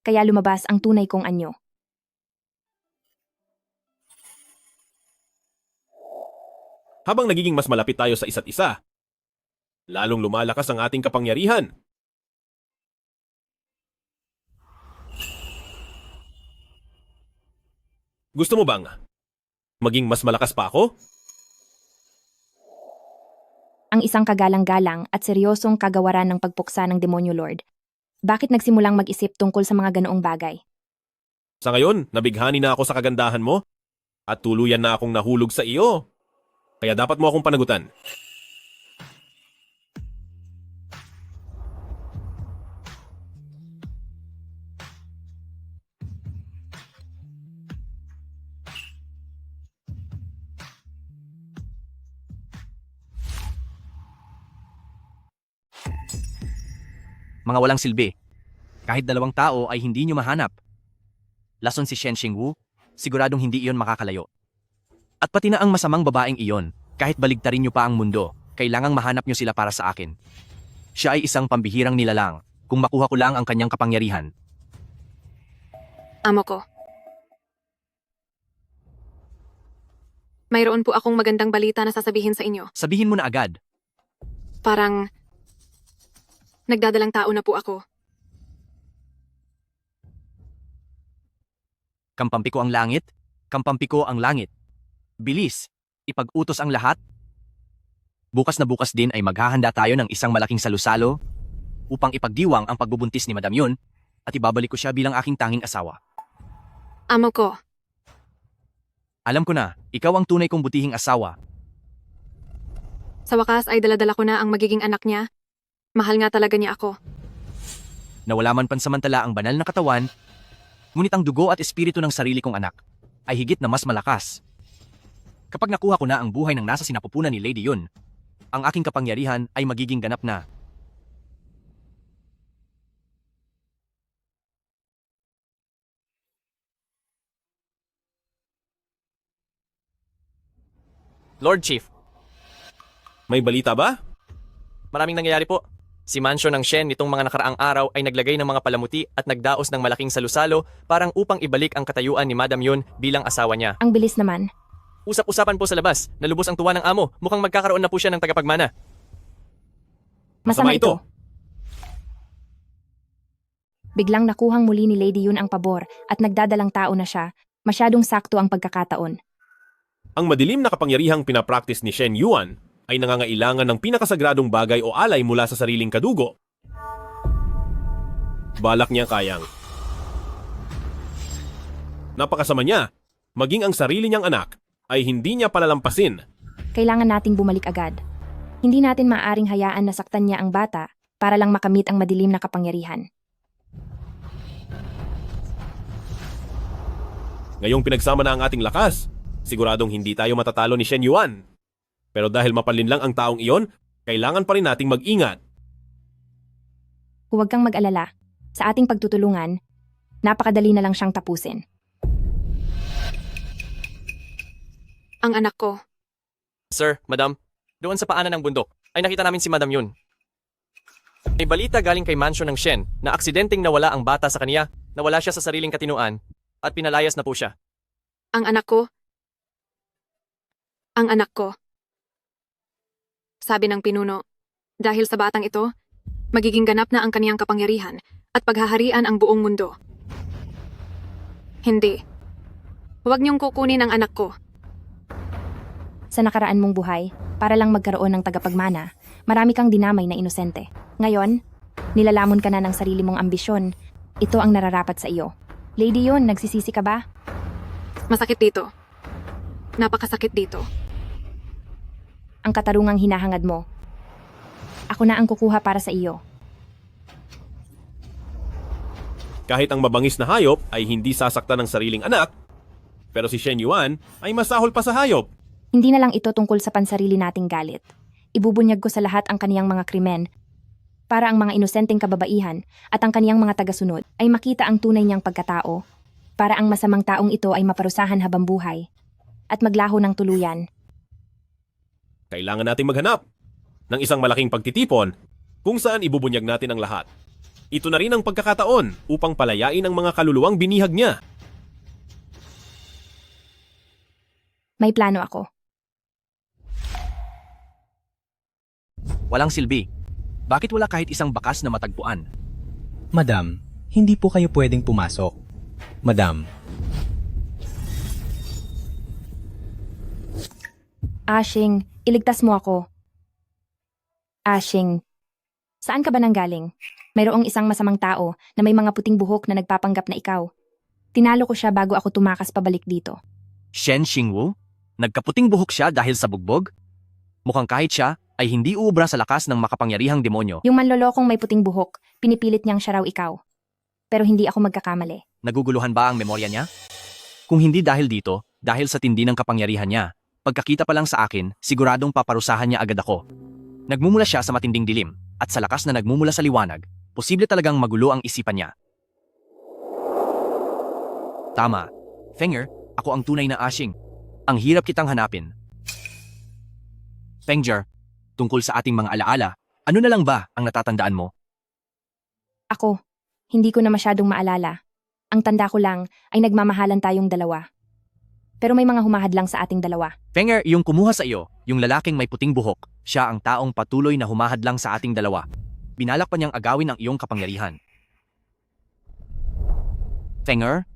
Kaya lumabas ang tunay kong anyo. Habang nagiging mas malapit tayo sa isa't isa, lalong lumalakas ang ating kapangyarihan. Gusto mo bang maging mas malakas pa ako? Ang isang kagalang-galang at seryosong kagawaran ng pagpuksa ng Demonyo Lord. Bakit nagsimulang mag-isip tungkol sa mga ganoong bagay? Sa ngayon, nabighani na ako sa kagandahan mo at tuluyan na akong nahulog sa iyo. Kaya dapat mo akong panagutan. Mga walang silbi. Kahit 2 tao ay hindi nyo mahanap. Lason si Shen Xingwu, siguradong hindi iyon makakalayo. At pati na ang masamang babaeng iyon, kahit baligtarin nyo pa ang mundo, kailangang mahanap nyo sila para sa akin. Siya ay isang pambihirang nilalang, kung makuha ko lang ang kanyang kapangyarihan. Amo ko. Mayroon po akong magandang balita na sasabihin sa inyo. Sabihin mo na agad. Parang nagdadalang tao na po ako. Kampampi ko ang langit, kampampi ko ang langit. Bilis, ipag-utos ang lahat. Bukas na bukas din ay maghahanda tayo ng isang malaking salusalo upang ipagdiwang ang pagbubuntis ni Madam Yun at ibabalik ko siya bilang aking tanging asawa. Amo ko. Alam ko na, ikaw ang tunay kong butihing asawa. Sa wakas ay daladala ko na ang magiging anak niya. Mahal nga talaga niya ako. Nawala man pansamantala ang banal na katawan, ngunit ang dugo at espiritu ng sarili kong anak ay higit na mas malakas. Kapag nakuha ko na ang buhay ng nasa sinapupunan ni Lady Yun, ang aking kapangyarihan ay magiging ganap na. Lord Chief, may balita ba? Maraming nangyayari po. Si Mansion ng Shen nitong mga nakaraang araw ay naglagay ng mga palamuti at nagdaos ng malaking salusalo parang upang ibalik ang katayuan ni Madam Yun bilang asawa niya. Ang bilis naman. Usap-usapan po sa labas. Nalubos ang tuwa ng amo. Mukhang magkakaroon na po siya ng tagapagmana. Masama ito. Biglang nakuhang muli ni Lady Yun ang pabor at nagdadalang tao na siya. Masyadong sakto ang pagkakataon. Ang madilim na kapangyarihang pinapraktis ni Shen Yuan ay nangangailangan ng pinakasagradong bagay o alay mula sa sariling kadugo. Balak niya kayang napakasama niya, maging ang sarili niyang anak ay hindi niya palalampasin. Kailangan nating bumalik agad. Hindi natin maaaring hayaan na saktan niya ang bata para lang makamit ang madilim na kapangyarihan. Ngayong pinagsama na ang ating lakas, siguradong hindi tayo matatalo ni Shen Yuan. Pero dahil mapalin lang ang taong iyon, kailangan pa rin nating mag-ingat. Huwag kang mag-alala. Sa ating pagtutulungan, napakadali na lang siyang tapusin. Ang anak ko. Sir, Madam, doon sa paanan ng bundok ay nakita namin si Madam Yun. May balita galing kay Mansion ng Shen na aksidenteng nawala ang bata sa kaniya, nawala siya sa sariling katinuan at pinalayas na po siya. Ang anak ko. Ang anak ko. Sabi ng pinuno, dahil sa batang ito, magiging ganap na ang kaniyang kapangyarihan at paghaharian ang buong mundo. Hindi. Huwag niyong kukunin ang anak ko. Sa nakaraan mong buhay, Para lang magkaroon ng tagapagmana, marami kang dinamay na inosente. Ngayon, nilalamon ka na ng sarili mong ambisyon. Ito ang nararapat sa iyo. Lady Yun, nagsisisi ka ba? Masakit dito. Napakasakit dito. Ang katarungang hinahangad mo. Ako na ang kukuha para sa iyo. Kahit ang mabangis na hayop ay hindi sasaktan ng sariling anak, pero si Shen Yuan ay masahol pa sa hayop. Hindi na lang ito tungkol sa pansarili nating galit. Ibubunyag ko sa lahat ang kaniyang mga krimen para ang mga inosenteng kababaihan at ang kaniyang mga tagasunod ay makita ang tunay niyang pagkatao, para ang masamang taong ito ay maparusahan habang buhay at maglaho ng tuluyan. Kailangan nating maghanap ng isang malaking pagtitipon kung saan ibubunyag natin ang lahat. Ito na rin ang pagkakataon upang palayain ang mga kaluluwang binihag niya. May plano ako. Walang silbi. Bakit wala kahit isang bakas na matagpuan? Madam, hindi po kayo pwedeng pumasok. Madam. Ashing, iligtas mo ako. Ashing, saan ka ba nanggaling? Mayroong isang masamang tao na may mga puting buhok na nagpapanggap na ikaw. Tinalo ko siya bago ako tumakas pabalik dito. Shen Xingwu? Nagkaputing buhok siya dahil sa bugbog? Mukhang kahit siya ay hindi uubra sa lakas ng makapangyarihang demonyo. Yung manlolokong may puting buhok, pinipilit niyang siya raw ikaw. Pero hindi ako magkakamali. Naguguluhan ba ang memorya niya? Kung hindi dahil dito, dahil sa tindi ng kapangyarihan niya, pagkakita pa lang sa akin, siguradong paparusahan niya agad ako. Nagmumula siya sa matinding dilim, at sa lakas na nagmumula sa liwanag, posible talagang magulo ang isipan niya. Tama. Fenger, ako ang tunay na Ashing. Ang hirap kitang hanapin. Fenger, tungkol sa ating mga alaala, ano na lang ba ang natatandaan mo? Ako, hindi ko na masyadong maalala. Ang tanda ko lang ay nagmamahalan tayong dalawa. Pero may mga humahadlang sa ating dalawa. Fenger, yung kumuha sa iyo, yung lalaking may puting buhok, siya ang taong patuloy na humahadlang sa ating dalawa. Binalak pa niyang agawin ang iyong kapangyarihan. Fenger,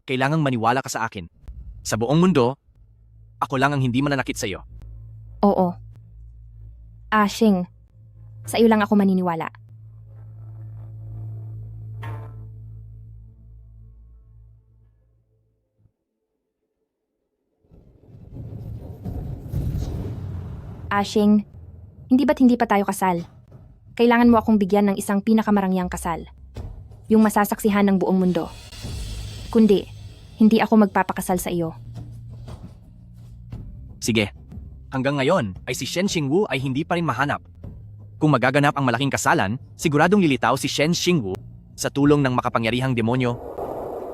kailangang maniwala ka sa akin. Sa buong mundo, ako lang ang hindi mananakit sa iyo. Oo. Ashing, sa iyo lang ako maniniwala. Ashing, hindi ba't hindi pa tayo kasal? Kailangan mo akong bigyan ng isang pinakamarangyang kasal. Yung masasaksihan ng buong mundo. Kundi, hindi ako magpapakasal sa iyo. Sige. Hanggang ngayon ay si Shen Xingwu ay hindi pa rin mahanap. Kung magaganap ang malaking kasalan, siguradong lilitaw si Shen Xingwu sa tulong ng makapangyarihang demonyo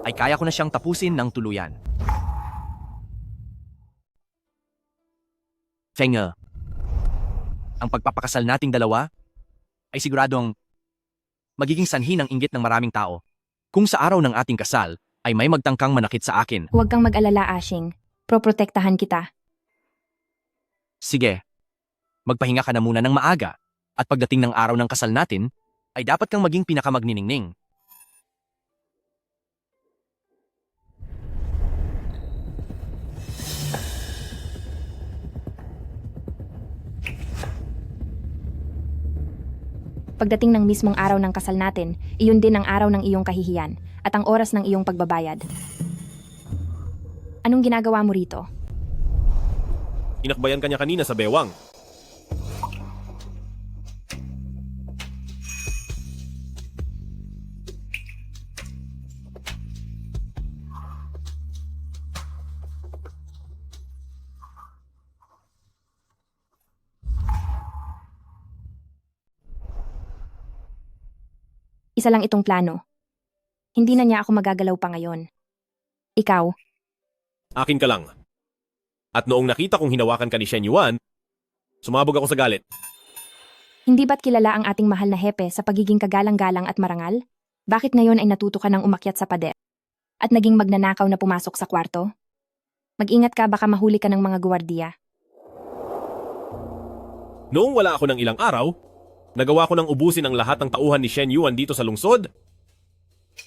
ay kaya ko na siyang tapusin ng tuluyan. Fenger, ang pagpapakasal nating dalawa ay siguradong magiging sanhi ng inggit ng maraming tao. Kung sa araw ng ating kasal ay may magtangkang manakit sa akin. Huwag kang mag-alala, Ashing. Proprotektahan kita. Sige, magpahinga ka na muna ng maaga at pagdating ng araw ng kasal natin, ay dapat kang maging pinakamagniningning. Pagdating ng mismong araw ng kasal natin, iyon din ang araw ng iyong kahihiyan at ang oras ng iyong pagbabayad. Anong ginagawa mo rito? Inakbayan kanya kanina sa bewang. Isa lang itong plano. Hindi na niya ako magagalaw pa ngayon. Ikaw? Akin ka lang. At noong nakita kong hinawakan ka ni Shen Yuan, sumabog ako sa galit. Hindi ba't kilala ang ating mahal na hepe sa pagiging kagalang-galang at marangal? Bakit ngayon ay natuto ka ng umakyat sa pader? At naging magnanakaw na pumasok sa kwarto? Mag-ingat ka, baka mahuli ka ng mga guwardiya. Noong wala ako ng ilang araw, nagawa ko ng ubusin ang lahat ng tauhan ni Shen Yuan dito sa lungsod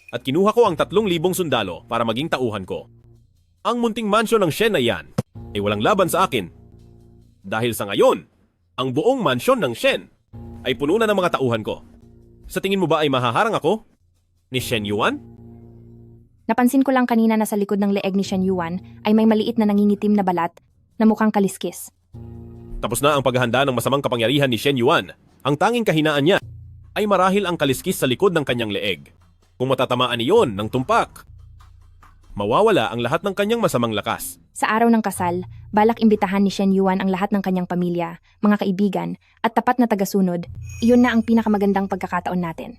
at kinuha ko ang 3,000 sundalo para maging tauhan ko. Ang munting mansyon ng Shen na yan ay walang laban sa akin. Dahil sa ngayon, ang buong mansyon ng Shen ay puno na ng mga tauhan ko. Sa tingin mo ba ay mahaharang ako ni Shen Yuan? Napansin ko lang kanina na sa likod ng leeg ni Shen Yuan ay may maliit na nangingitim na balat na mukhang kaliskis. Tapos na ang paghahanda ng masamang kapangyarihan ni Shen Yuan. Ang tanging kahinaan niya ay marahil ang kaliskis sa likod ng kanyang leeg. Kung matatamaan iyon ng tumpak, mawawala ang lahat ng kanyang masamang lakas. Sa araw ng kasal, balak imbitahan ni Shen Yuan ang lahat ng kanyang pamilya, mga kaibigan, at tapat na tagasunod. Iyon na ang pinakamagandang pagkakataon natin.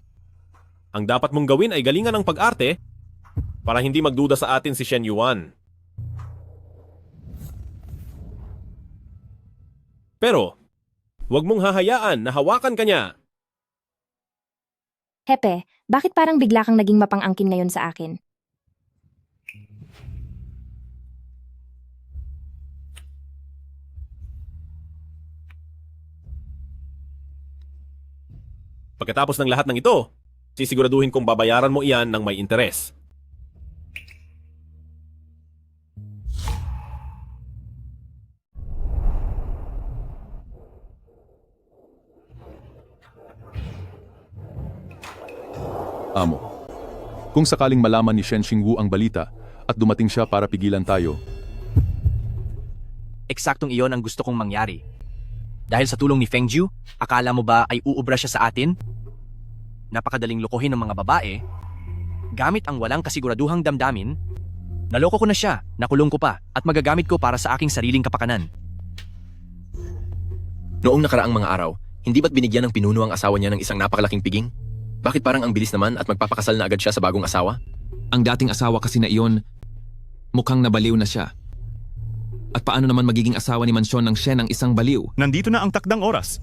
Ang dapat mong gawin ay galingan ng pag-arte para hindi magduda sa atin si Shen Yuan. Pero, huwag mong hahayaan na hawakan ka niya. Hepe, bakit parang bigla kang naging mapang-angkin ngayon sa akin? Pagkatapos ng lahat ng ito, sisiguraduhin kong babayaran mo iyan ng may interes. Amo, kung sakaling malaman ni Shen Xingwu ang balita at dumating siya para pigilan tayo. Eksaktong iyon ang gusto kong mangyari. Dahil sa tulong ni Feng Jiu, akala mo ba ay uubra siya sa atin? Napakadaling lokohin ng mga babae. Gamit ang walang kasiguraduhang damdamin, naloko ko na siya, nakulong ko pa, at magagamit ko para sa aking sariling kapakanan. Noong nakaraang mga araw, hindi ba't binigyan ng pinuno ang asawa niya ng isang napakalaking piging? Bakit parang ang bilis naman at magpapakasal na agad siya sa bagong asawa? Ang dating asawa kasi na iyon, mukhang nabaliw na siya. At paano naman magiging asawa ni Mansyon ng Shen ang isang baliw? Nandito na ang takdang oras.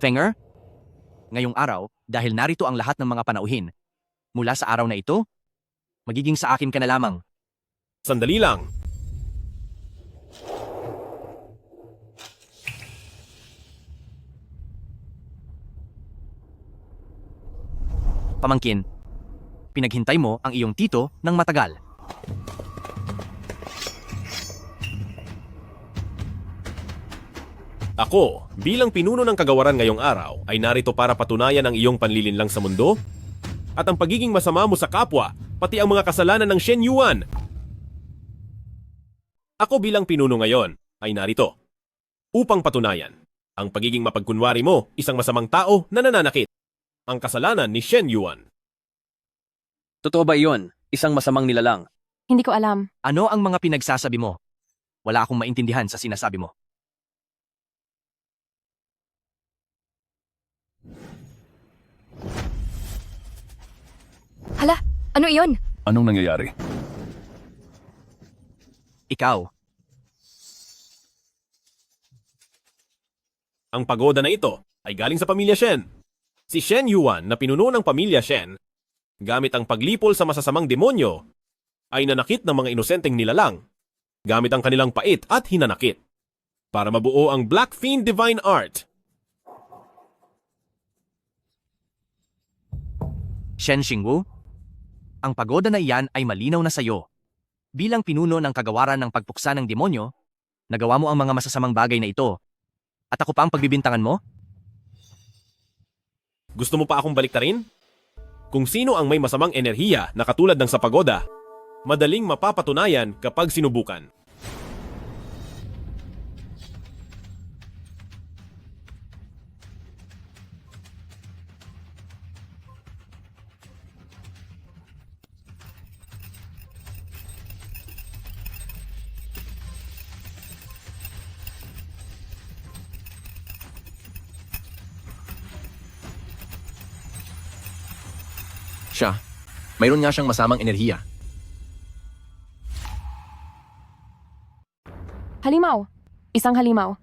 Fenger, ngayong araw, dahil narito ang lahat ng mga panauhin, mula sa araw na ito, magiging sa akin ka na lamang. Sandali lang. Pamangkin, pinaghintay mo ang iyong tito ng matagal. Ako, bilang pinuno ng kagawaran ngayong araw, ay narito para patunayan ang iyong panlilinlang sa mundo at ang pagiging masama mo sa kapwa, pati ang mga kasalanan ng Shen Yuan. Ako bilang pinuno ngayon ay narito upang patunayan ang pagiging mapagkunwari mo, isang masamang tao na nananakit, ang kasalanan ni Shen Yuan. Totoo ba iyon? Isang masamang nilalang? Hindi ko alam. Ano ang mga pinagsasabi mo? Wala akong maintindihan sa sinasabi mo. Hala, ano iyon? Anong nangyayari? Ikaw. Ang pagoda na ito ay galing sa pamilya Shen. Si Shen Yuan na pinuno ng pamilya Shen, gamit ang paglipol sa masasamang demonyo, ay nanakit ng mga inosenteng nilalang, gamit ang kanilang pait at hinanakit, para mabuo ang Black Fiend Divine Art. Shen Xingwu, ang pagoda na iyan ay malinaw na sayo. Bilang pinuno ng kagawaran ng pagpuksa ng demonyo, nagawa mo ang mga masasamang bagay na ito. At ako pa ang pagbibintangan mo? Gusto mo pa akong baliktarin? Kung sino ang may masamang enerhiya na katulad ng sa pagoda, madaling mapapatunayan kapag sinubukan. Siya, mayroon nga siyang masamang enerhiya. Halimaw. Isang halimaw.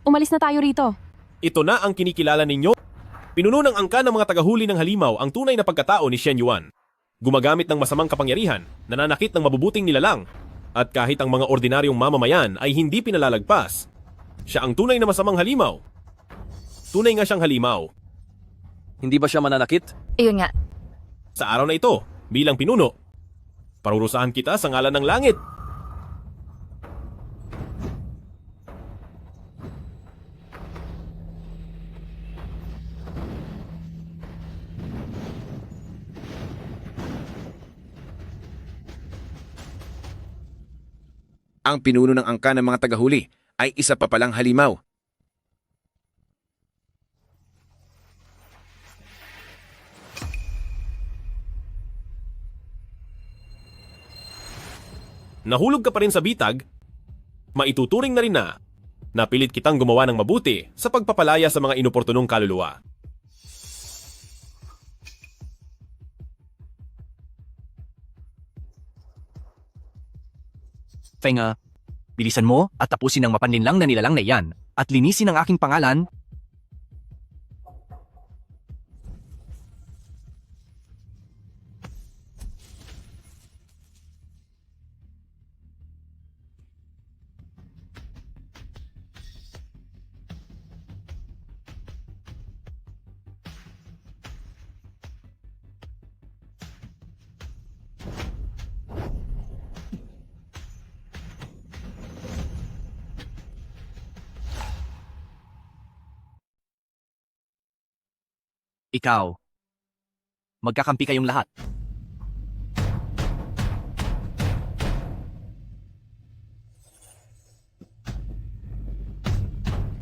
Umalis na tayo rito. Ito na ang kinikilala ninyo. Pinuno ng angka ng mga tagahuli ng halimaw ang tunay na pagkatao ni Shen Yuan. Gumagamit ng masamang kapangyarihan, nananakit ng mabubuting nilalang, At kahit ang mga ordinaryong mamamayan ay hindi pinalalagpas, siya ang tunay na masamang halimaw. Tunay nga siyang halimaw. Hindi ba siya mananakit? Iyon nga. Sa araw na ito, bilang pinuno, parurusahan kita sa ngalan ng langit. Ang pinuno ng angka ng mga tagahuli ay isa pa palang halimaw. Nahulog ka pa rin sa bitag, maituturing na rin na napilit kitang gumawa ng mabuti sa pagpapalaya sa mga inoportunong kaluluwa. Feng, bilisan mo at tapusin ang mapanlinlang na nilalang na iyan at linisin ang aking pangalan. Ikaw, magkakampi kayong lahat.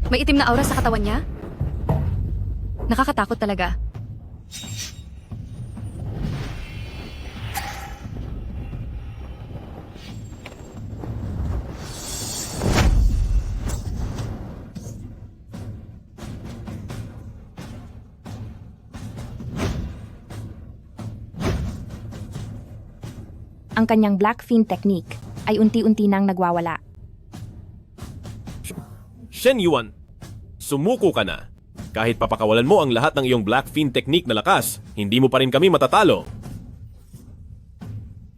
May itim na aura sa katawan niya? Nakakatakot talaga. Ang kanyang Black Fiend technique ay unti-unti nang nagwawala. Shen Yuan, sumuko ka na. Kahit papakawalan mo ang lahat ng iyong Black Fiend technique na lakas, hindi mo pa rin kami matatalo.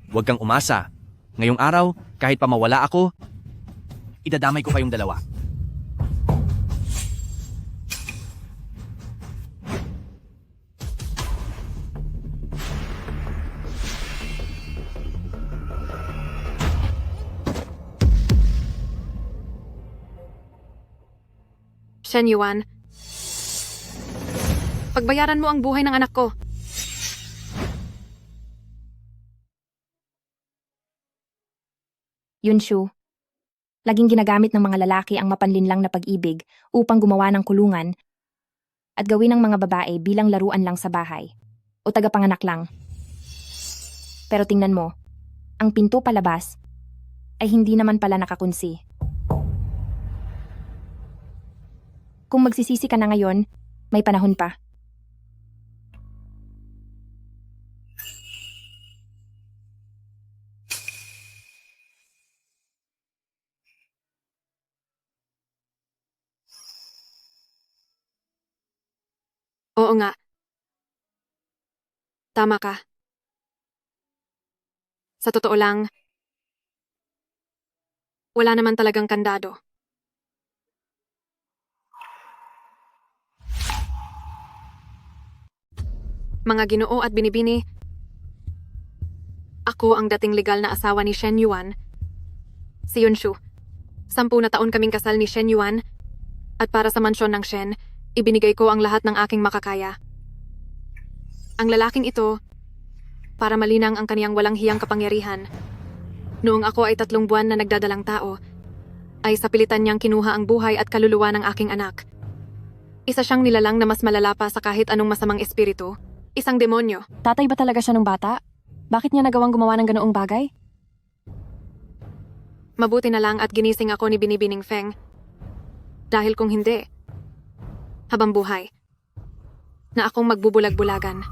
Huwag kang umasa. Ngayong araw, kahit pa mawala ako, idadamay ko kayong dalawa. Shen Yuan, pagbayaran mo ang buhay ng anak ko. Yunshu, laging ginagamit ng mga lalaki ang mapanlinlang na pag-ibig upang gumawa ng kulungan at gawin ng mga babae bilang laruan lang sa bahay o tagapanganak lang. Pero tingnan mo, ang pinto palabas ay hindi naman pala nakakunsi. Kung magsisisi ka na ngayon, may panahon pa. Oo nga. Tama ka. Sa totoo lang, wala naman talagang kandado. Mga Ginoo at Binibini, ako ang dating legal na asawa ni Shen Yuan, si Yunshu. 10 na taon kaming kasal ni Shen Yuan, at para sa mansyon ng Shen, ibinigay ko ang lahat ng aking makakaya. Ang lalaking ito, para malinang ang kaniyang walang hiyang kapangyarihan, noong ako ay 3 buwan na nagdadalang tao, ay sa pilitan niyang kinuha ang buhay at kaluluwa ng aking anak. Isa siyang nilalang na mas malala pa sa kahit anong masamang espiritu. Isang demonyo. Tatay ba talaga siya ng bata? Bakit niya nagawang gumawa ng ganoong bagay? Mabuti na lang at ginising ako ni Binibining Feng. Dahil kung hindi, habang buhay, na akong magbubulag-bulagan.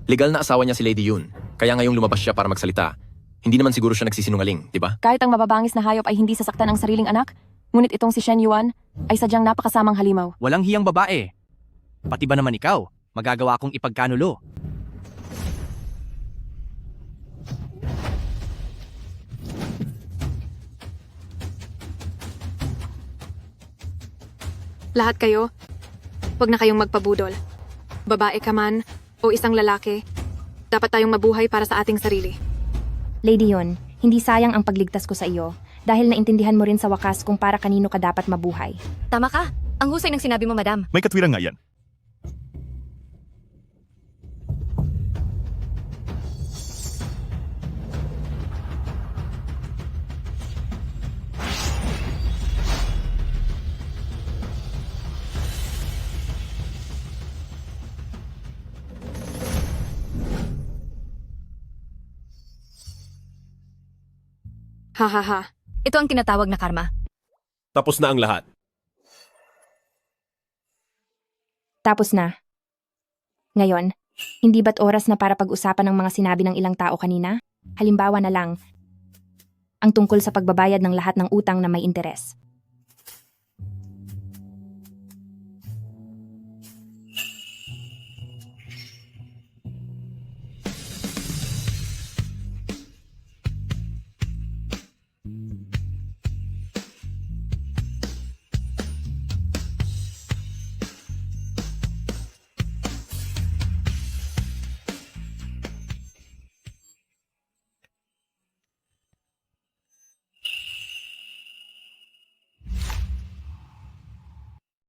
Legal na asawa niya si Lady Yun, kaya ngayong lumabas siya para magsalita. Hindi naman siguro siya nagsisinungaling, di ba? Kahit ang mababangis na hayop ay hindi sasaktan ang sariling anak, ngunit itong si Shen Yuan ay sadyang napakasamang halimaw. Walang hiyang babae. Pati ba naman ikaw, magagawa kong ipagkanulo? Lahat kayo, huwag na kayong magpabudol. Babae ka man o isang lalaki, dapat tayong mabuhay para sa ating sarili. Lady Yon, hindi sayang ang pagligtas ko sa iyo dahil naintindihan mo rin sa wakas kung para kanino ka dapat mabuhay. Tama ka. Ang husay ng sinabi mo, madam. May katwiran nga yan. Ha ha ha. Ito ang tinatawag na karma. Tapos na ang lahat. Tapos na. Ngayon, hindi ba't oras na para pag-usapan ng mga sinabi ng ilang tao kanina? Halimbawa na lang, ang tungkol sa pagbabayad ng lahat ng utang na may interes.